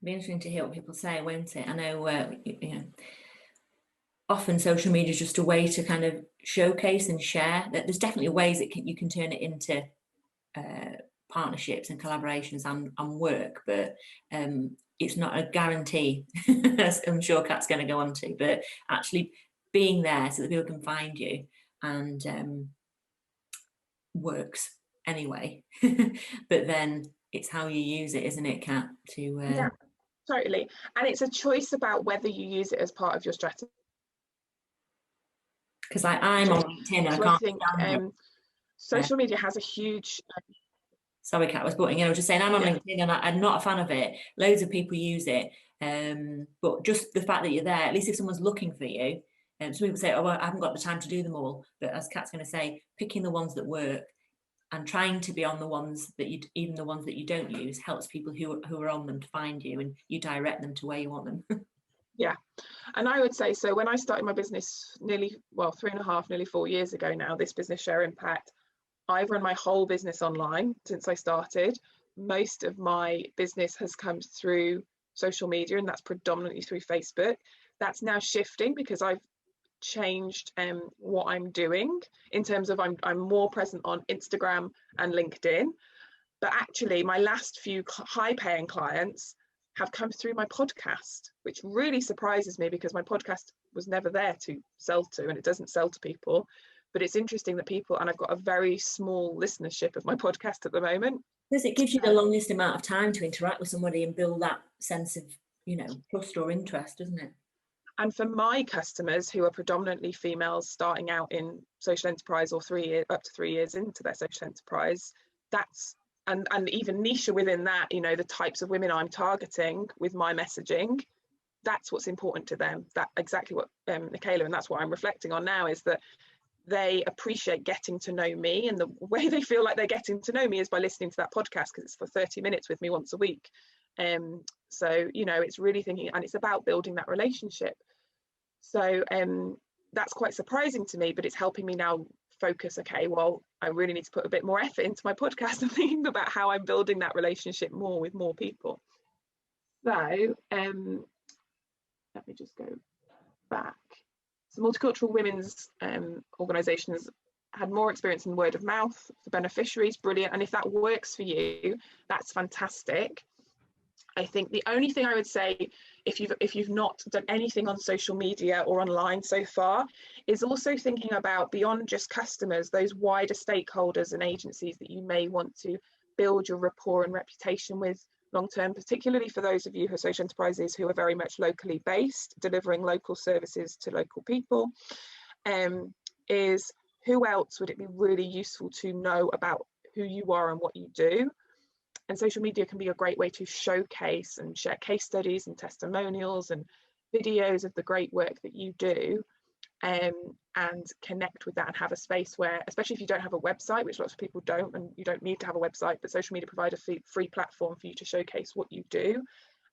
It'll be interesting to hear what people say, won't it? I know, you know, often social media is just a way to kind of showcase and share. That there's definitely ways that you can turn it into partnerships and collaborations and work, but it's not a guarantee, as I'm sure Kat's going to go on to, but actually being there so that people can find you and works. anyway. But then it's how you use it, isn't it, Kat? Yeah, totally. And it's a choice about whether you use it as part of your strategy. Because I'm on LinkedIn, So I think social media has a huge... Sorry, Kat, I was butting in. I was just saying I'm on LinkedIn and I'm not a fan of it. Loads of people use it. But just the fact that you're there, at least if someone's looking for you, some people say, oh, well, I haven't got the time to do them all. But as Kat's going to say, picking the ones that work and trying to be on the ones that you, even the ones that you don't use, helps people who are on them to find you, and you direct them to where you want them. Yeah. And I would say, so when I started my business nearly 3.5, nearly 4 years ago now, this Business Share Impact, I've run my whole business online since I started. Most of my business has come through social media, and that's predominantly through Facebook. That's now shifting because I've changed what I'm doing in terms of I'm more present on Instagram and LinkedIn. But actually, my last few high-paying clients have come through my podcast, which really surprises me because my podcast was never there to sell to, and it doesn't sell to people. But it's interesting that people, and I've got a very small listenership of my podcast at the moment. Because it gives you the longest amount of time to interact with somebody and build that sense of, trust or interest, doesn't it? And for my customers who are predominantly females starting out in social enterprise or up to 3 years into their social enterprise, that's, and even niche within that, the types of women I'm targeting with my messaging, that's what's important to them. That exactly what Nickala, and that's what I'm reflecting on now, is that they appreciate getting to know me, and the way they feel like they're getting to know me is by listening to that podcast, because it's for 30 minutes with me once a week. So it's really thinking, and it's about building that relationship. So that's quite surprising to me, but it's helping me now focus. Okay, well, I really need to put a bit more effort into my podcast and thinking about how I'm building that relationship more with more people. So let me just go back. So multicultural women's organisations had more experience in word of mouth for beneficiaries. Brilliant. And if that works for you, that's fantastic. I think the only thing I would say, if you've not done anything on social media or online so far, is also thinking about, beyond just customers, those wider stakeholders and agencies that you may want to build your rapport and reputation with long term, particularly for those of you who are social enterprises who are very much locally based, delivering local services to local people. Is who else would it be really useful to know about who you are and what you do? And social media can be a great way to showcase and share case studies and testimonials and videos of the great work that you do, and connect with that, and have a space where, especially if you don't have a website, which lots of people don't, and you don't need to have a website, but social media provide a free platform for you to showcase what you do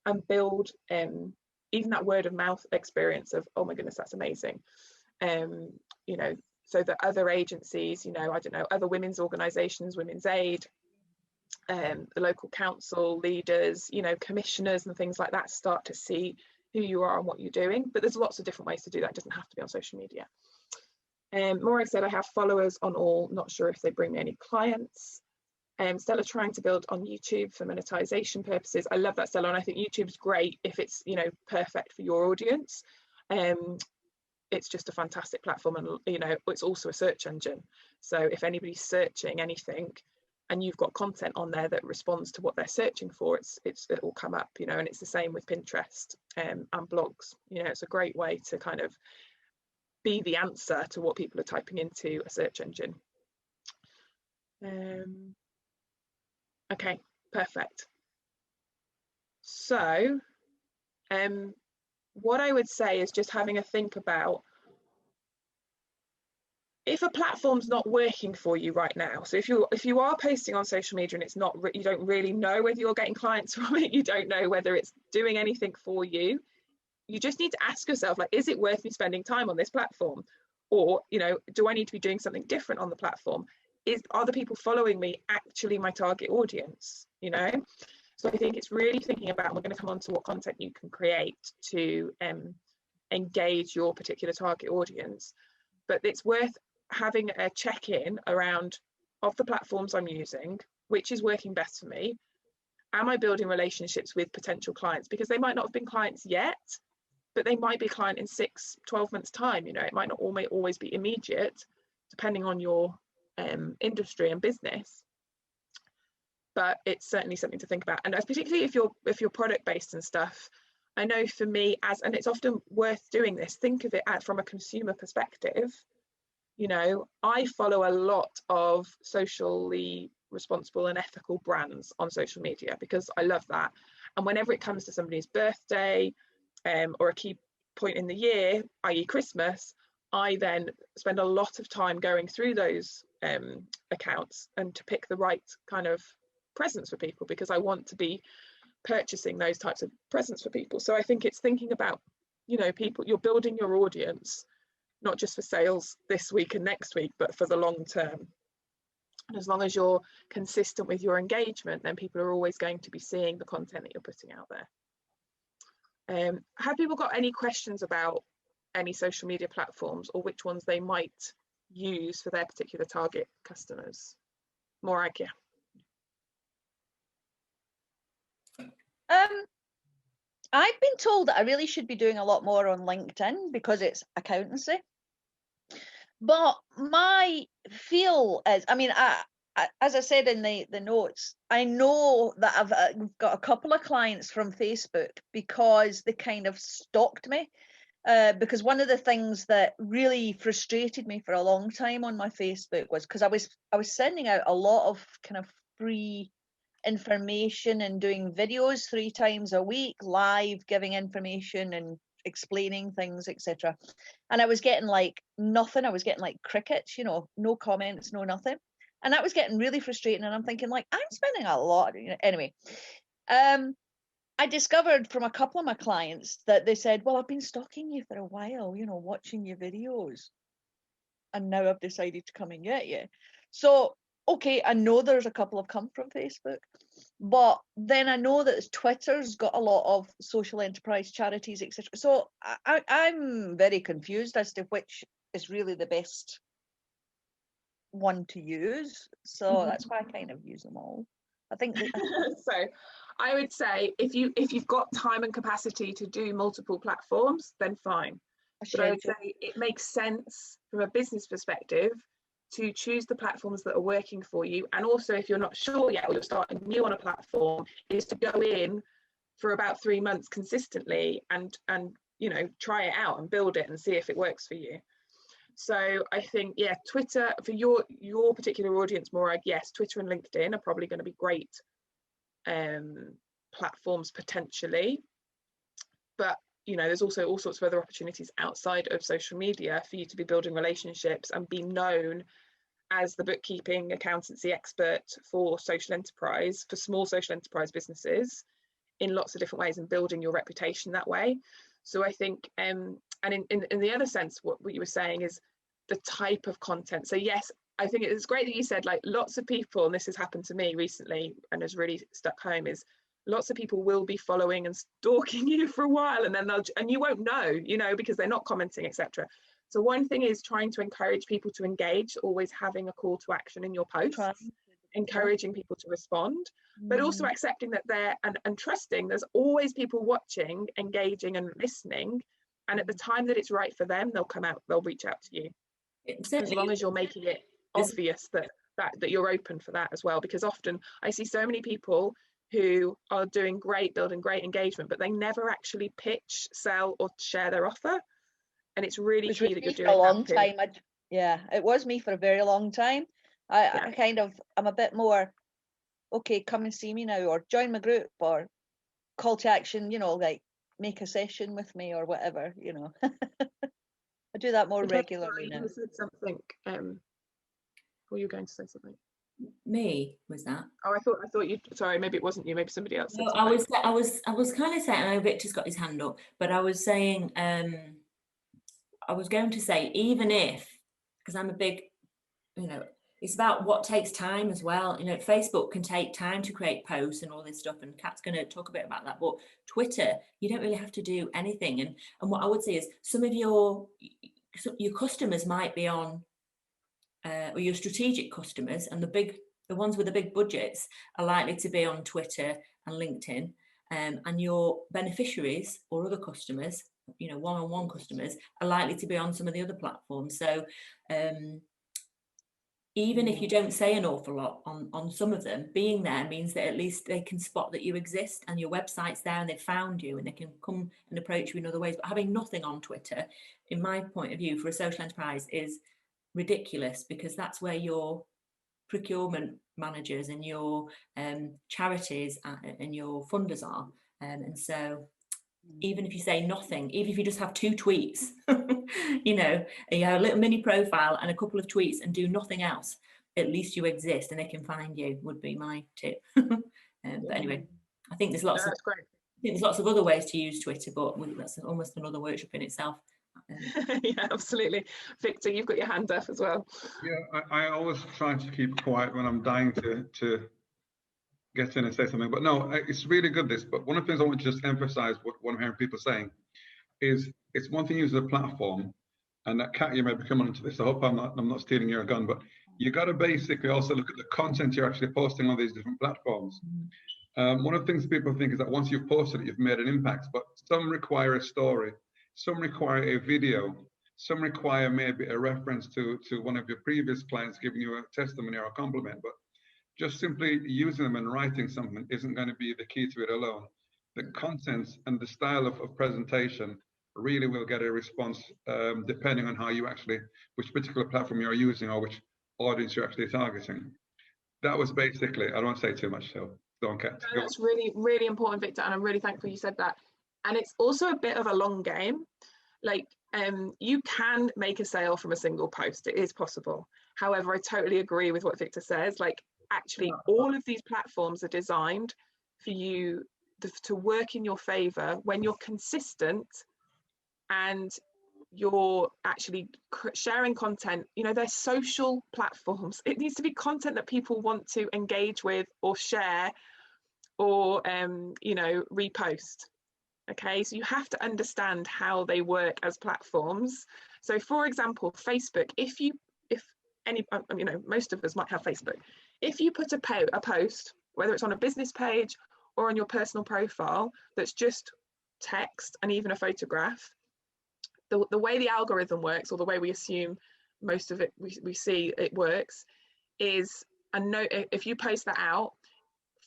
and build even that word of mouth experience of, oh my goodness, that's amazing. So that other agencies, I don't know, other women's organisations, Women's Aid, the local council leaders, commissioners and things like that, start to see who you are and what you're doing. But there's lots of different ways to do that. It doesn't have to be on social media. Morag said, I have followers on all, not sure if they bring me any clients. Stella, trying to build on YouTube for monetization purposes. I love that, Stella, and I think YouTube's great if it's perfect for your audience. It's just a fantastic platform, and it's also a search engine. So if anybody's searching anything and you've got content on there that responds to what they're searching for, it will come up, and it's the same with Pinterest and blogs. It's a great way to kind of be the answer to what people are typing into a search engine. Okay, perfect. So what I would say is just having a think about, if a platform's not working for you right now, so if you are posting on social media and it's not, you don't really know whether you're getting clients from it, you don't know whether it's doing anything for you, you just need to ask yourself, like, is it worth me spending time on this platform? Or, do I need to be doing something different on the platform? Are the people following me actually my target audience? So I think it's really thinking about, we're going to come on to what content you can create to engage your particular target audience, but it's worth having a check-in around, of the platforms I'm using, which is working best for me. Am I building relationships with potential clients? Because they might not have been clients yet, but they might be a client in 6-12 months time. It might not always be immediate, depending on your industry and business. but it's certainly something to think about. And particularly if you're product based and stuff, I know for me, and it's often worth doing this, think of it from a consumer perspective. You know, I follow a lot of socially responsible and ethical brands on social media because I love that. And whenever it comes to somebody's birthday or a key point in the year, i.e. Christmas, I then spend a lot of time going through those accounts and to pick the right kind of presents for people, because I want to be purchasing those types of presents for people. So I think it's thinking about, you know, people, you're building your audience, not just for sales this week and next week, but for the long term. And as long as you're consistent with your engagement, then people are always going to be seeing the content that you're putting out there. Have people got any questions about any social media platforms or which ones they might use for their particular target customers? Morag, yeah. I've been told that I really should be doing a lot more on LinkedIn because it's accountancy. But my feel is, I mean, as I said in the notes, I know that I've got a couple of clients from Facebook because they kind of stalked me. Because one of the things that really frustrated me for a long time on my Facebook was because I was sending out a lot of kind of free information and doing videos 3 times a week, live, giving information and explaining things, etc. And I was getting like nothing. I was getting like crickets, you know, no comments, no nothing. And that was getting really frustrating. And I'm thinking like, I'm spending a lot, you know. Anyway, I discovered from a couple of my clients that they said, well, I've been stalking you for a while, you know, watching your videos. And now I've decided to come and get you. So, okay, I know there's a couple have come from Facebook, but then I know that Twitter's got a lot of social enterprise charities, etc. So I'm very confused as to which is really the best one to use. So that's why I kind of use them all. I think so I would say if you've got time and capacity to do multiple platforms, then fine. But I would say it makes sense from a business perspective to choose the platforms that are working for you. And also, if you're not sure yet or you're starting new on a platform, is to go in for about 3 months consistently and you know, try it out and build it and see if it works for you. So I think, yeah, Twitter for your particular audience, Morag, yes, Twitter and LinkedIn are probably going to be great platforms potentially. But you know, there's also all sorts of other opportunities outside of social media for you to be building relationships and be known as the bookkeeping accountancy expert for social enterprise, for small social enterprise businesses in lots of different ways, and building your reputation that way. So I think, and in the other sense, what you were saying is the type of content. So yes, I think it's great that you said like lots of people, and this has happened to me recently and has really stuck home, is lots of people will be following and stalking you for a while, and then you won't know, you know, because they're not commenting, etc. So one thing is trying to encourage people to engage, always having a call to action in your posts, encouraging people to respond, but also accepting that and trusting there's always people watching, engaging and listening, and at the time that it's right for them, they'll come out, they'll reach out to you. As long as you're making it obvious that you're open for that as well, because often I see so many people who are doing great, building great engagement, but they never actually pitch, sell or share their offer. And it's really key that you're doing a long time. Yeah, it was me for a very long time. I kind of, I'm a bit more, okay, come and see me now, or join my group, or call to action, you know, like make a session with me or whatever, you know. I do that more regularly now. You said something, were you going to say something? Me, was that? Oh, I thought you, sorry, maybe it wasn't you, maybe somebody else. No, I was kind of saying, I know Victor's got his hand up, but I was saying, I was going to say, even if, because I'm a big, you know, it's about what takes time as well. You know, Facebook can take time to create posts and all this stuff, and Kat's going to talk a bit about that. But Twitter, you don't really have to do anything. And what I would say is some of your customers might be on, or your strategic customers, and the ones with the big budgets are likely to be on Twitter and LinkedIn, and your beneficiaries or other customers, you know, one-on-one customers, are likely to be on some of the other platforms. So even if you don't say an awful lot on some of them, being there means that at least they can spot that you exist and your website's there and they've found you and they can come and approach you in other ways. But having nothing on Twitter, in my point of view, for a social enterprise is ridiculous, because that's where your procurement managers and your charities and your funders are. And so even if you say nothing, even if you just have 2 tweets, you know, and you have a little mini profile and a couple of tweets and do nothing else, at least you exist and they can find you, would be my tip. But anyway, I think there's lots of other ways to use Twitter, but that's almost another workshop in itself. Yeah, absolutely. Victor, you've got your hand up as well. Yeah, I always try to keep quiet when I'm dying to get in and say something. But no, it's really good, this. But one of the things I want to just emphasize, what I'm hearing people saying, is it's one thing to use a platform, and that Kat, you may be coming into this. I hope I'm not stealing your gun, but you got to basically also look at the content you're actually posting on these different platforms. One of the things people think is that once you've posted it, you've made an impact, but some require a story, some require a video, some require maybe a reference to one of your previous clients giving you a testimony or a compliment. But just simply using them and writing something isn't going to be the key to it alone. The contents and the style of presentation really will get a response depending on how you actually, which particular platform you're using or which audience you're actually targeting. That was basically, I don't want to say too much, so don't Kat. No, that's really, really important, Victor, and I'm really thankful you said that. And it's also a bit of a long game. Like, you can make a sale from a single post. It is possible. However, I totally agree with what Victor says. Like, actually, all of these platforms are designed for you to work in your favor when you're consistent and you're actually sharing content. You know, they're social platforms. It needs to be content that people want to engage with or share or, you know, repost. Okay, so you have to understand how they work as platforms. So, for example, Facebook, if any, you know, most of us might have Facebook. If you put a post, whether it's on a business page or on your personal profile, that's just text and even a photograph, the way the algorithm works, or the way we assume most of it we see it works, is if you post that out,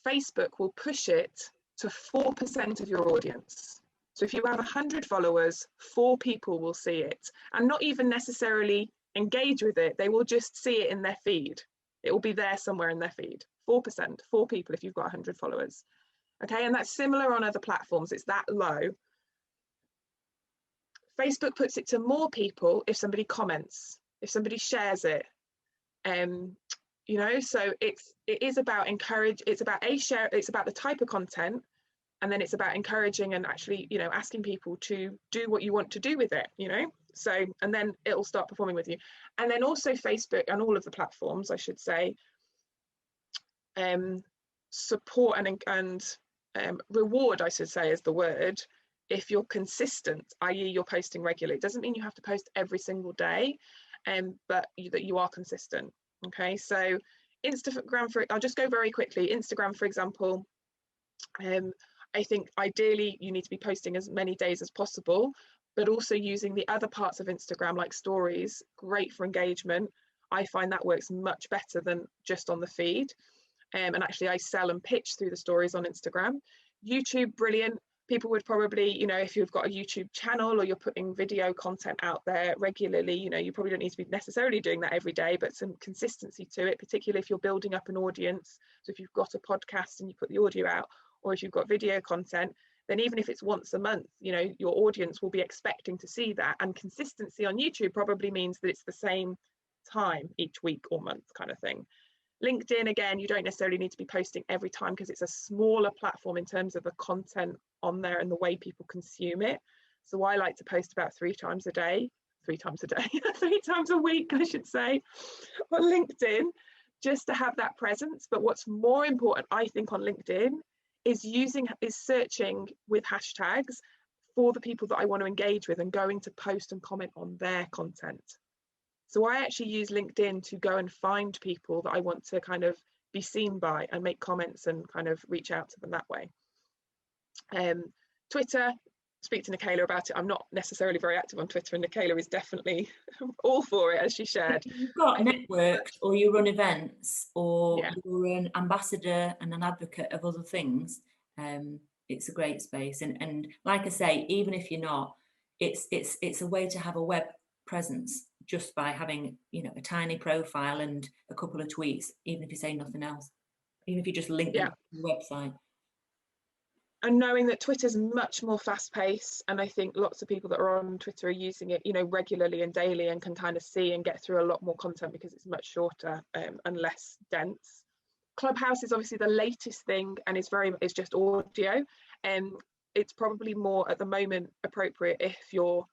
Facebook will push it to 4% of your audience. So if you have 100 followers, 4 people will see it, and not even necessarily engage with it. They will just see it in their feed. It will be there somewhere in their feed. 4%, 4 people if you've got 100 followers. Okay, and that's similar on other platforms. It's that low. Facebook puts it to more people if somebody comments, if somebody shares it. You know, so it is about it's about it's about the type of content, and then it's about encouraging and actually, you know, asking people to do what you want to do with it, you know. So, and then it'll start performing with you. And then also Facebook and all of the platforms, I should say, support and reward, I should say, is the word, if you're consistent, i.e. you're posting regularly. It doesn't mean you have to post every single day, but that you are consistent. Okay, so Instagram, I'll just go very quickly. Instagram, for example, I think ideally you need to be posting as many days as possible, but also using the other parts of Instagram like stories, great for engagement. I find that works much better than just on the feed. And actually I sell and pitch through the stories on Instagram. YouTube, brilliant. People would probably, you know, if you've got a YouTube channel or you're putting video content out there regularly, you know, you probably don't need to be necessarily doing that every day, but some consistency to it, particularly if you're building up an audience. So if you've got a podcast and you put the audio out, or if you've got video content, then even if it's once a month, you know, your audience will be expecting to see that. And consistency on YouTube probably means that it's the same time each week or month kind of thing. LinkedIn, again, you don't necessarily need to be posting every time because it's a smaller platform in terms of the content on there and the way people consume it. So I like to post about 3 times a day, 3 times a week, I should say, on LinkedIn, just to have that presence. But what's more important, I think, on LinkedIn is searching with hashtags for the people that I want to engage with and going to post and comment on their content. So I actually use LinkedIn to go and find people that I want to kind of be seen by and make comments and kind of reach out to them that way. Twitter, speak to Nickala about it. I'm not necessarily very active on Twitter, and Nickala is definitely all for it, as she shared. If you've got networks, or you run events, or Yeah. you're an ambassador and an advocate of other things, it's a great space. And like I say, even if you're not, it's a way to have a web presence just by having, you know, a tiny profile and a couple of tweets, even if you say nothing else, even if you just link them to the website. And knowing that Twitter's much more fast paced, and I think lots of people that are on Twitter are using it, you know, regularly and daily, and can kind of see and get through a lot more content because it's much shorter and less dense. Clubhouse is obviously the latest thing, and it's just audio, and it's probably more at the moment appropriate if you're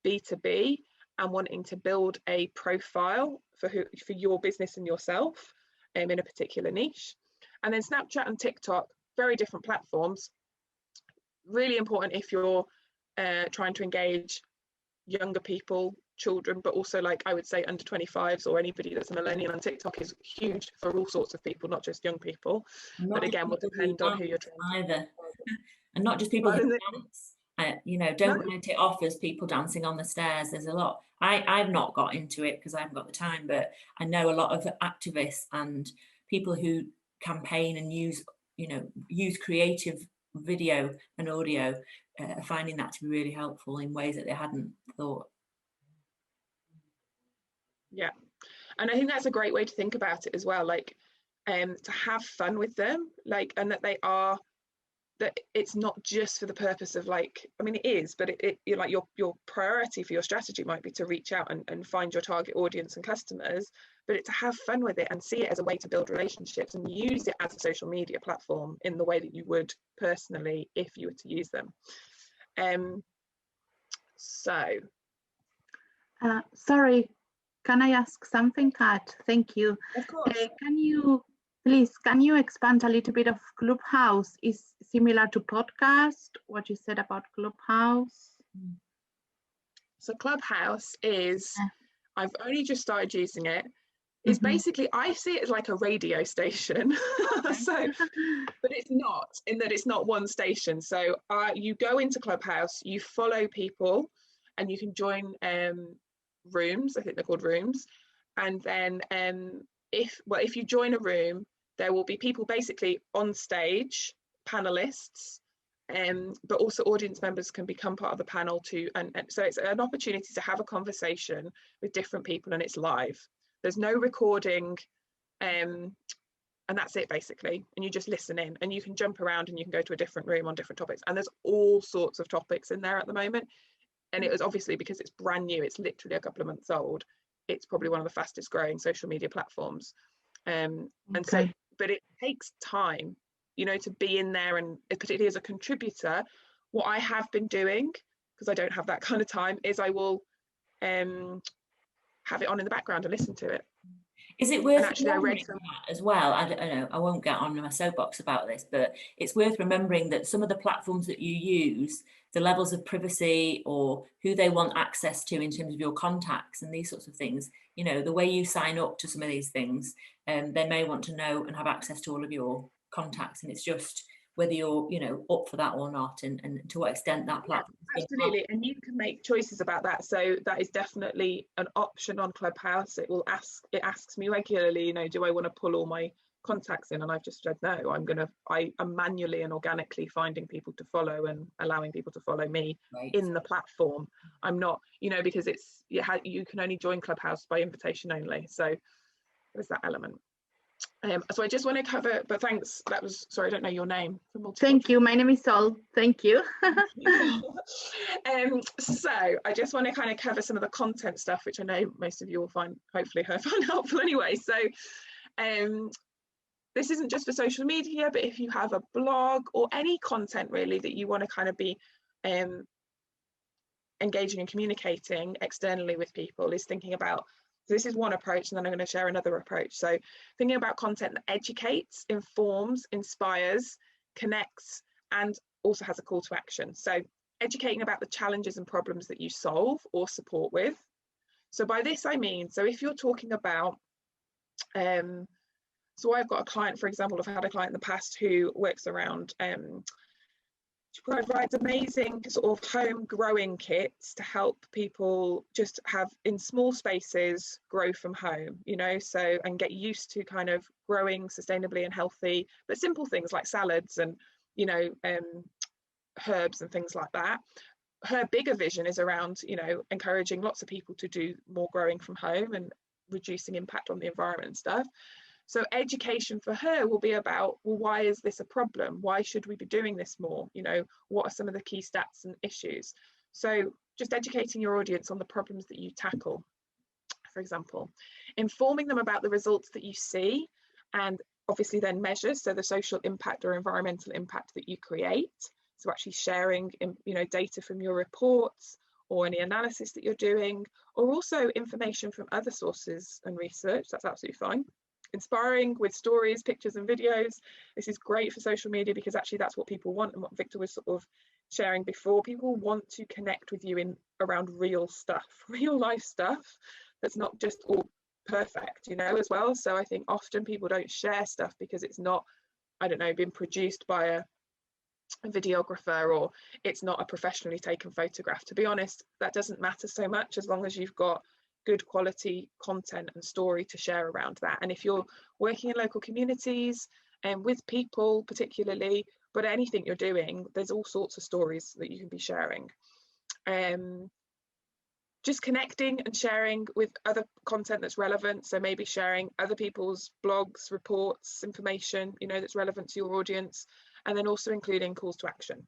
B2B and wanting to build a profile for your business and yourself in a particular niche. And then Snapchat and TikTok, very different platforms. Really important if you're trying to engage younger people, children, but also, like, I would say under 25s or anybody that's a millennial. And TikTok is huge for all sorts of people, not just young people. But again, will depend on who you're trying to either. And not just people who dance. You know, don't write it off as people dancing on the stairs. There's a lot. I've not got into it because I haven't got the time, but I know a lot of activists and people who campaign and use creative video and audio, finding that to be really helpful in ways that they hadn't thought. Yeah, and I think that's a great way to think about it as well, like to have fun with them, like, and that it's not just for the purpose of, like, I mean it is, but you're like, your priority for your strategy might be to reach out and find your target audience and customers, but to have fun with it and see it as a way to build relationships and use it as a social media platform in the way that you would personally if you were to use them. Sorry, can I ask something, Kat? Thank you. Of course. Can you expand a little bit of Clubhouse? Is similar to podcast, what you said about Clubhouse? So Clubhouse is, I've only just started using it. It's basically, I see it as like a radio station. So, but it's not, in that it's not one station. So you go into Clubhouse, you follow people, and you can join rooms. I think they're called rooms. And then if you join a room, there will be people basically on stage, panelists, but also audience members can become part of the panel too. And so it's an opportunity to have a conversation with different people, and it's live. There's no recording, and that's it basically. And you just listen in, and you can jump around and you can go to a different room on different topics. And there's all sorts of topics in there at the moment. And it was obviously, because it's brand new, it's literally a couple of months old. It's probably one of the fastest growing social media platforms. And so, but it takes time, you know, to be in there, and particularly as a contributor. What I have been doing, because I don't have that kind of time, is I will have it on in the background and listen to it. Is it worth actually, I read that as well? I don't know, I won't get on my soapbox about this, but it's worth remembering that some of the platforms that you use, the levels of privacy or who they want access to in terms of your contacts and these sorts of things, you know, the way you sign up to some of these things, they may want to know and have access to all of your contacts, and it's just whether you're, you know, up for that or not, and to what extent that platform. Yeah, absolutely, and you can make choices about that. So that is definitely an option on Clubhouse. It asks me regularly, you know, do I want to pull all my contacts in? And I've just said no. I'm manually and organically finding people to follow and allowing people to follow me in the platform. I'm not, you know, because you can only join Clubhouse by invitation only. So there's that element. So I just want to cover, but thanks, that was, sorry, I don't know your name. Thank you, my name is Sol, thank you. So I just want to kind of cover some of the content stuff, which I know most of you will hopefully find helpful anyway. So this isn't just for social media, but if you have a blog or any content really that you want to kind of be engaging and communicating externally with people, is thinking about, so this is one approach, and then I'm going to share another approach. So thinking about content that educates, informs, inspires, connects, and also has a call to action. So educating about the challenges and problems that you solve or support with. So by this I mean, so if you're talking about, so I've got a client, for example, I've had a client in the past who works around She provides amazing sort of home growing kits to help people just have in small spaces grow from home, you know, so and get used to kind of growing sustainably and healthy, but simple things like salads and, you know, herbs and things like that. Her bigger vision is around, you know, encouraging lots of people to do more growing from home and reducing impact on the environment and stuff. So education for her will be about, well, why is this a problem? Why should we be doing this more? You know, what are some of the key stats and issues? So just educating your audience on the problems that you tackle, for example, informing them about the results that you see and obviously then measure, so the social impact or environmental impact that you create. So actually sharing, you know, data from your reports or any analysis that you're doing, or also information from other sources and research. That's absolutely fine. Inspiring with stories, pictures and videos. This is great for social media because actually that's what people want, and what Victor was sort of sharing before. People want to connect with you in around real stuff, real life stuff that's not just all perfect, you know, as well. So I think often people don't share stuff because it's not, I don't know, been produced by a videographer, or it's not a professionally taken photograph. To be honest, that doesn't matter so much as long as you've got good quality content and story to share around that. And if you're working in local communities and with people particularly, but anything you're doing, there's all sorts of stories that you can be sharing. Just connecting and sharing with other content that's relevant. So maybe sharing other people's blogs, reports, information, you know, that's relevant to your audience, and then also including calls to action.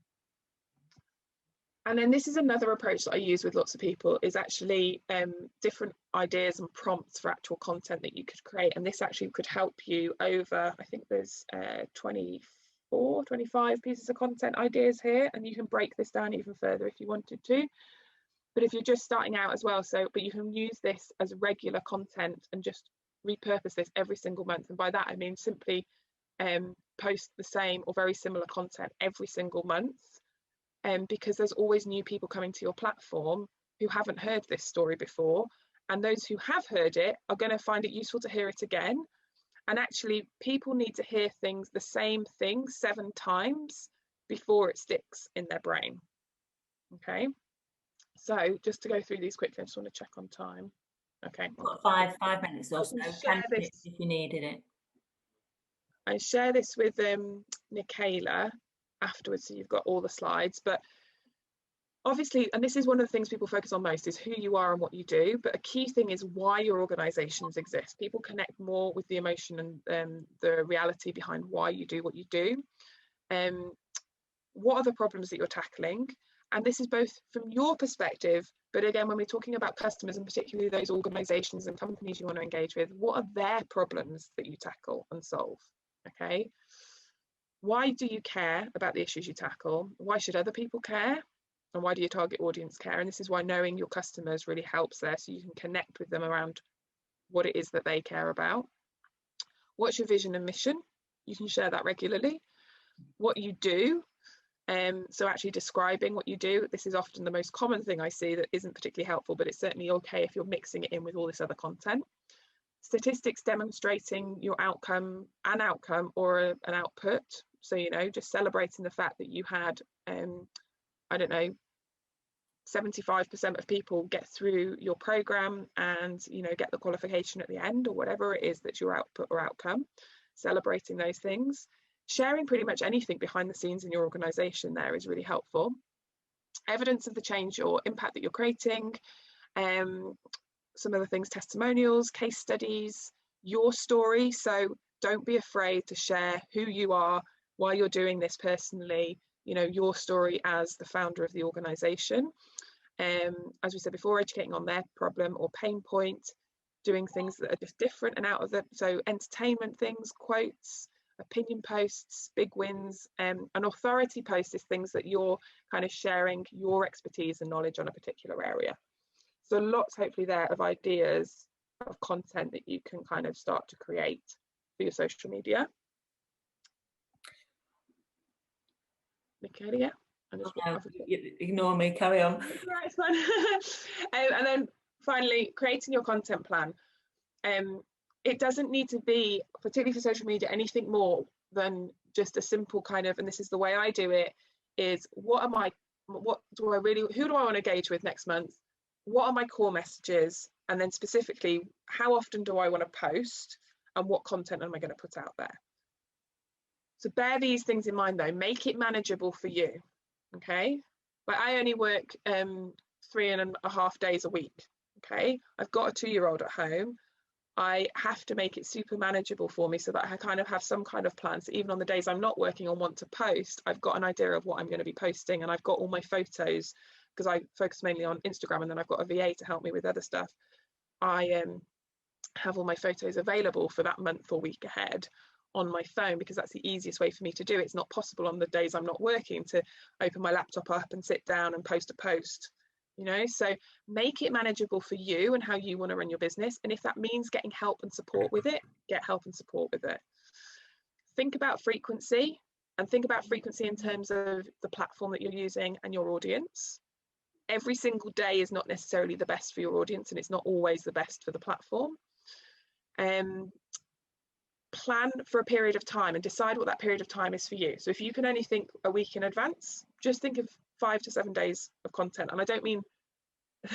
And then this is another approach that I use with lots of people, is actually different ideas and prompts for actual content that you could create. And this actually could help you over, I think there's 24, 25 pieces of content ideas here, and you can break this down even further if you wanted to. But if you're just starting out as well, but you can use this as regular content and just repurpose this every single month. And by that, I mean simply post the same or very similar content every single month. Because there's always new people coming to your platform who haven't heard this story before. And those who have heard it are going to find it useful to hear it again. And actually, people need to hear the same thing 7 times before it sticks in their brain. Okay. So just to go through these quickly, I just want to check on time. Okay. Got five minutes or so. 10 minutes if you needed it. I share this with Nickala afterwards, so you've got all the slides. But obviously, and this is one of the things people focus on most, is who you are and what you do. But a key thing is why your organizations exist. People connect more with the emotion and the reality behind why you do what you do. What are the problems that you're tackling? And this is both from your perspective, but again, when we're talking about customers and particularly those organizations and companies you want to engage with, what are their problems that you tackle and solve? Okay. Why do you care about the issues you tackle? Why should other people care? And why do your target audience care? And this is why knowing your customers really helps there, so you can connect with them around what it is that they care about. What's your vision and mission? You can share that regularly. What you do, so actually describing what you do. This is often the most common thing I see that isn't particularly helpful, but it's certainly okay if you're mixing it in with all this other content. Statistics demonstrating your outcome, an outcome or an output. So, you know, just celebrating the fact that you had, I don't know, 75% of people get through your program and, you know, get the qualification at the end, or whatever it is that's your output or outcome. Celebrating those things. Sharing pretty much anything behind the scenes in your organization there is really helpful. Evidence of the change or impact that you're creating. Some of the things, testimonials, case studies, your story. So don't be afraid to share who you are, why you're doing this personally, you know, your story as the founder of the organization. As we said before, educating on their problem or pain point, doing things that are just different and out of the, so entertainment things, quotes, opinion posts, big wins, an authority post is things that you're kind of sharing your expertise and knowledge on a particular area. So lots hopefully there of ideas of content that you can kind of start to create for your social media. Nickala, yeah. Ignore me, carry on. Right, it's fine. And then finally, creating your content plan. It doesn't need to be, particularly for social media, anything more than just a simple kind of, and this is the way I do it, is what do I really, who do I want to engage with next month? What are my core messages? And then specifically, how often do I want to post and what content am I going to put out there? So bear these things in mind though, make it manageable for you, okay? Like I only work 3.5 days a week, okay? I've got a 2-year-old at home. I have to make it super manageable for me so that I kind of have some kind of plan. So even on the days I'm not working or want to post, I've got an idea of what I'm going to be posting, and I've got all my photos, because I focus mainly on Instagram, and then I've got a VA to help me with other stuff. I have all my photos available for that month or week ahead on my phone, because that's the easiest way for me to do it. It's not possible on the days I'm not working to open my laptop up and sit down and post a post. You know, so make it manageable for you and how you want to run your business. And if that means getting help and support with it, get help and support with it. Think about frequency, and think about frequency in terms of the platform that you're using and your audience. Every single day is not necessarily the best for your audience, and it's not always the best for the platform. Plan for a period of time and decide what that period of time is for you. So if you can only think a week in advance, just think of 5 to 7 days of content. And I don't mean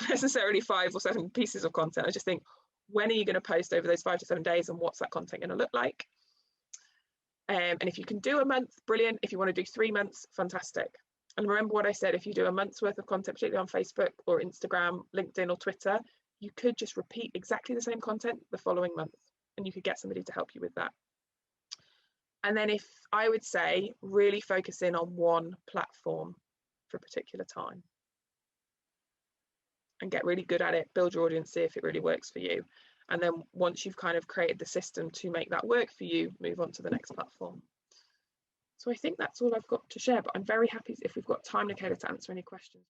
necessarily 5 or 7 pieces of content. I just think, when are you going to post over those 5 to 7 days, and what's that content going to look like? And if you can do a month, brilliant. If you want to do 3 months, fantastic. And remember what I said, if you do a month's worth of content, particularly on Facebook or Instagram, LinkedIn or Twitter, you could just repeat exactly the same content the following month, and you could get somebody to help you with that. And then if I would say, really focus in on one platform for a particular time and get really good at it, build your audience, see if it really works for you. And then once you've kind of created the system to make that work for you, move on to the next platform. So I think that's all I've got to share, but I'm very happy if we've got time, Nickala, to answer any questions.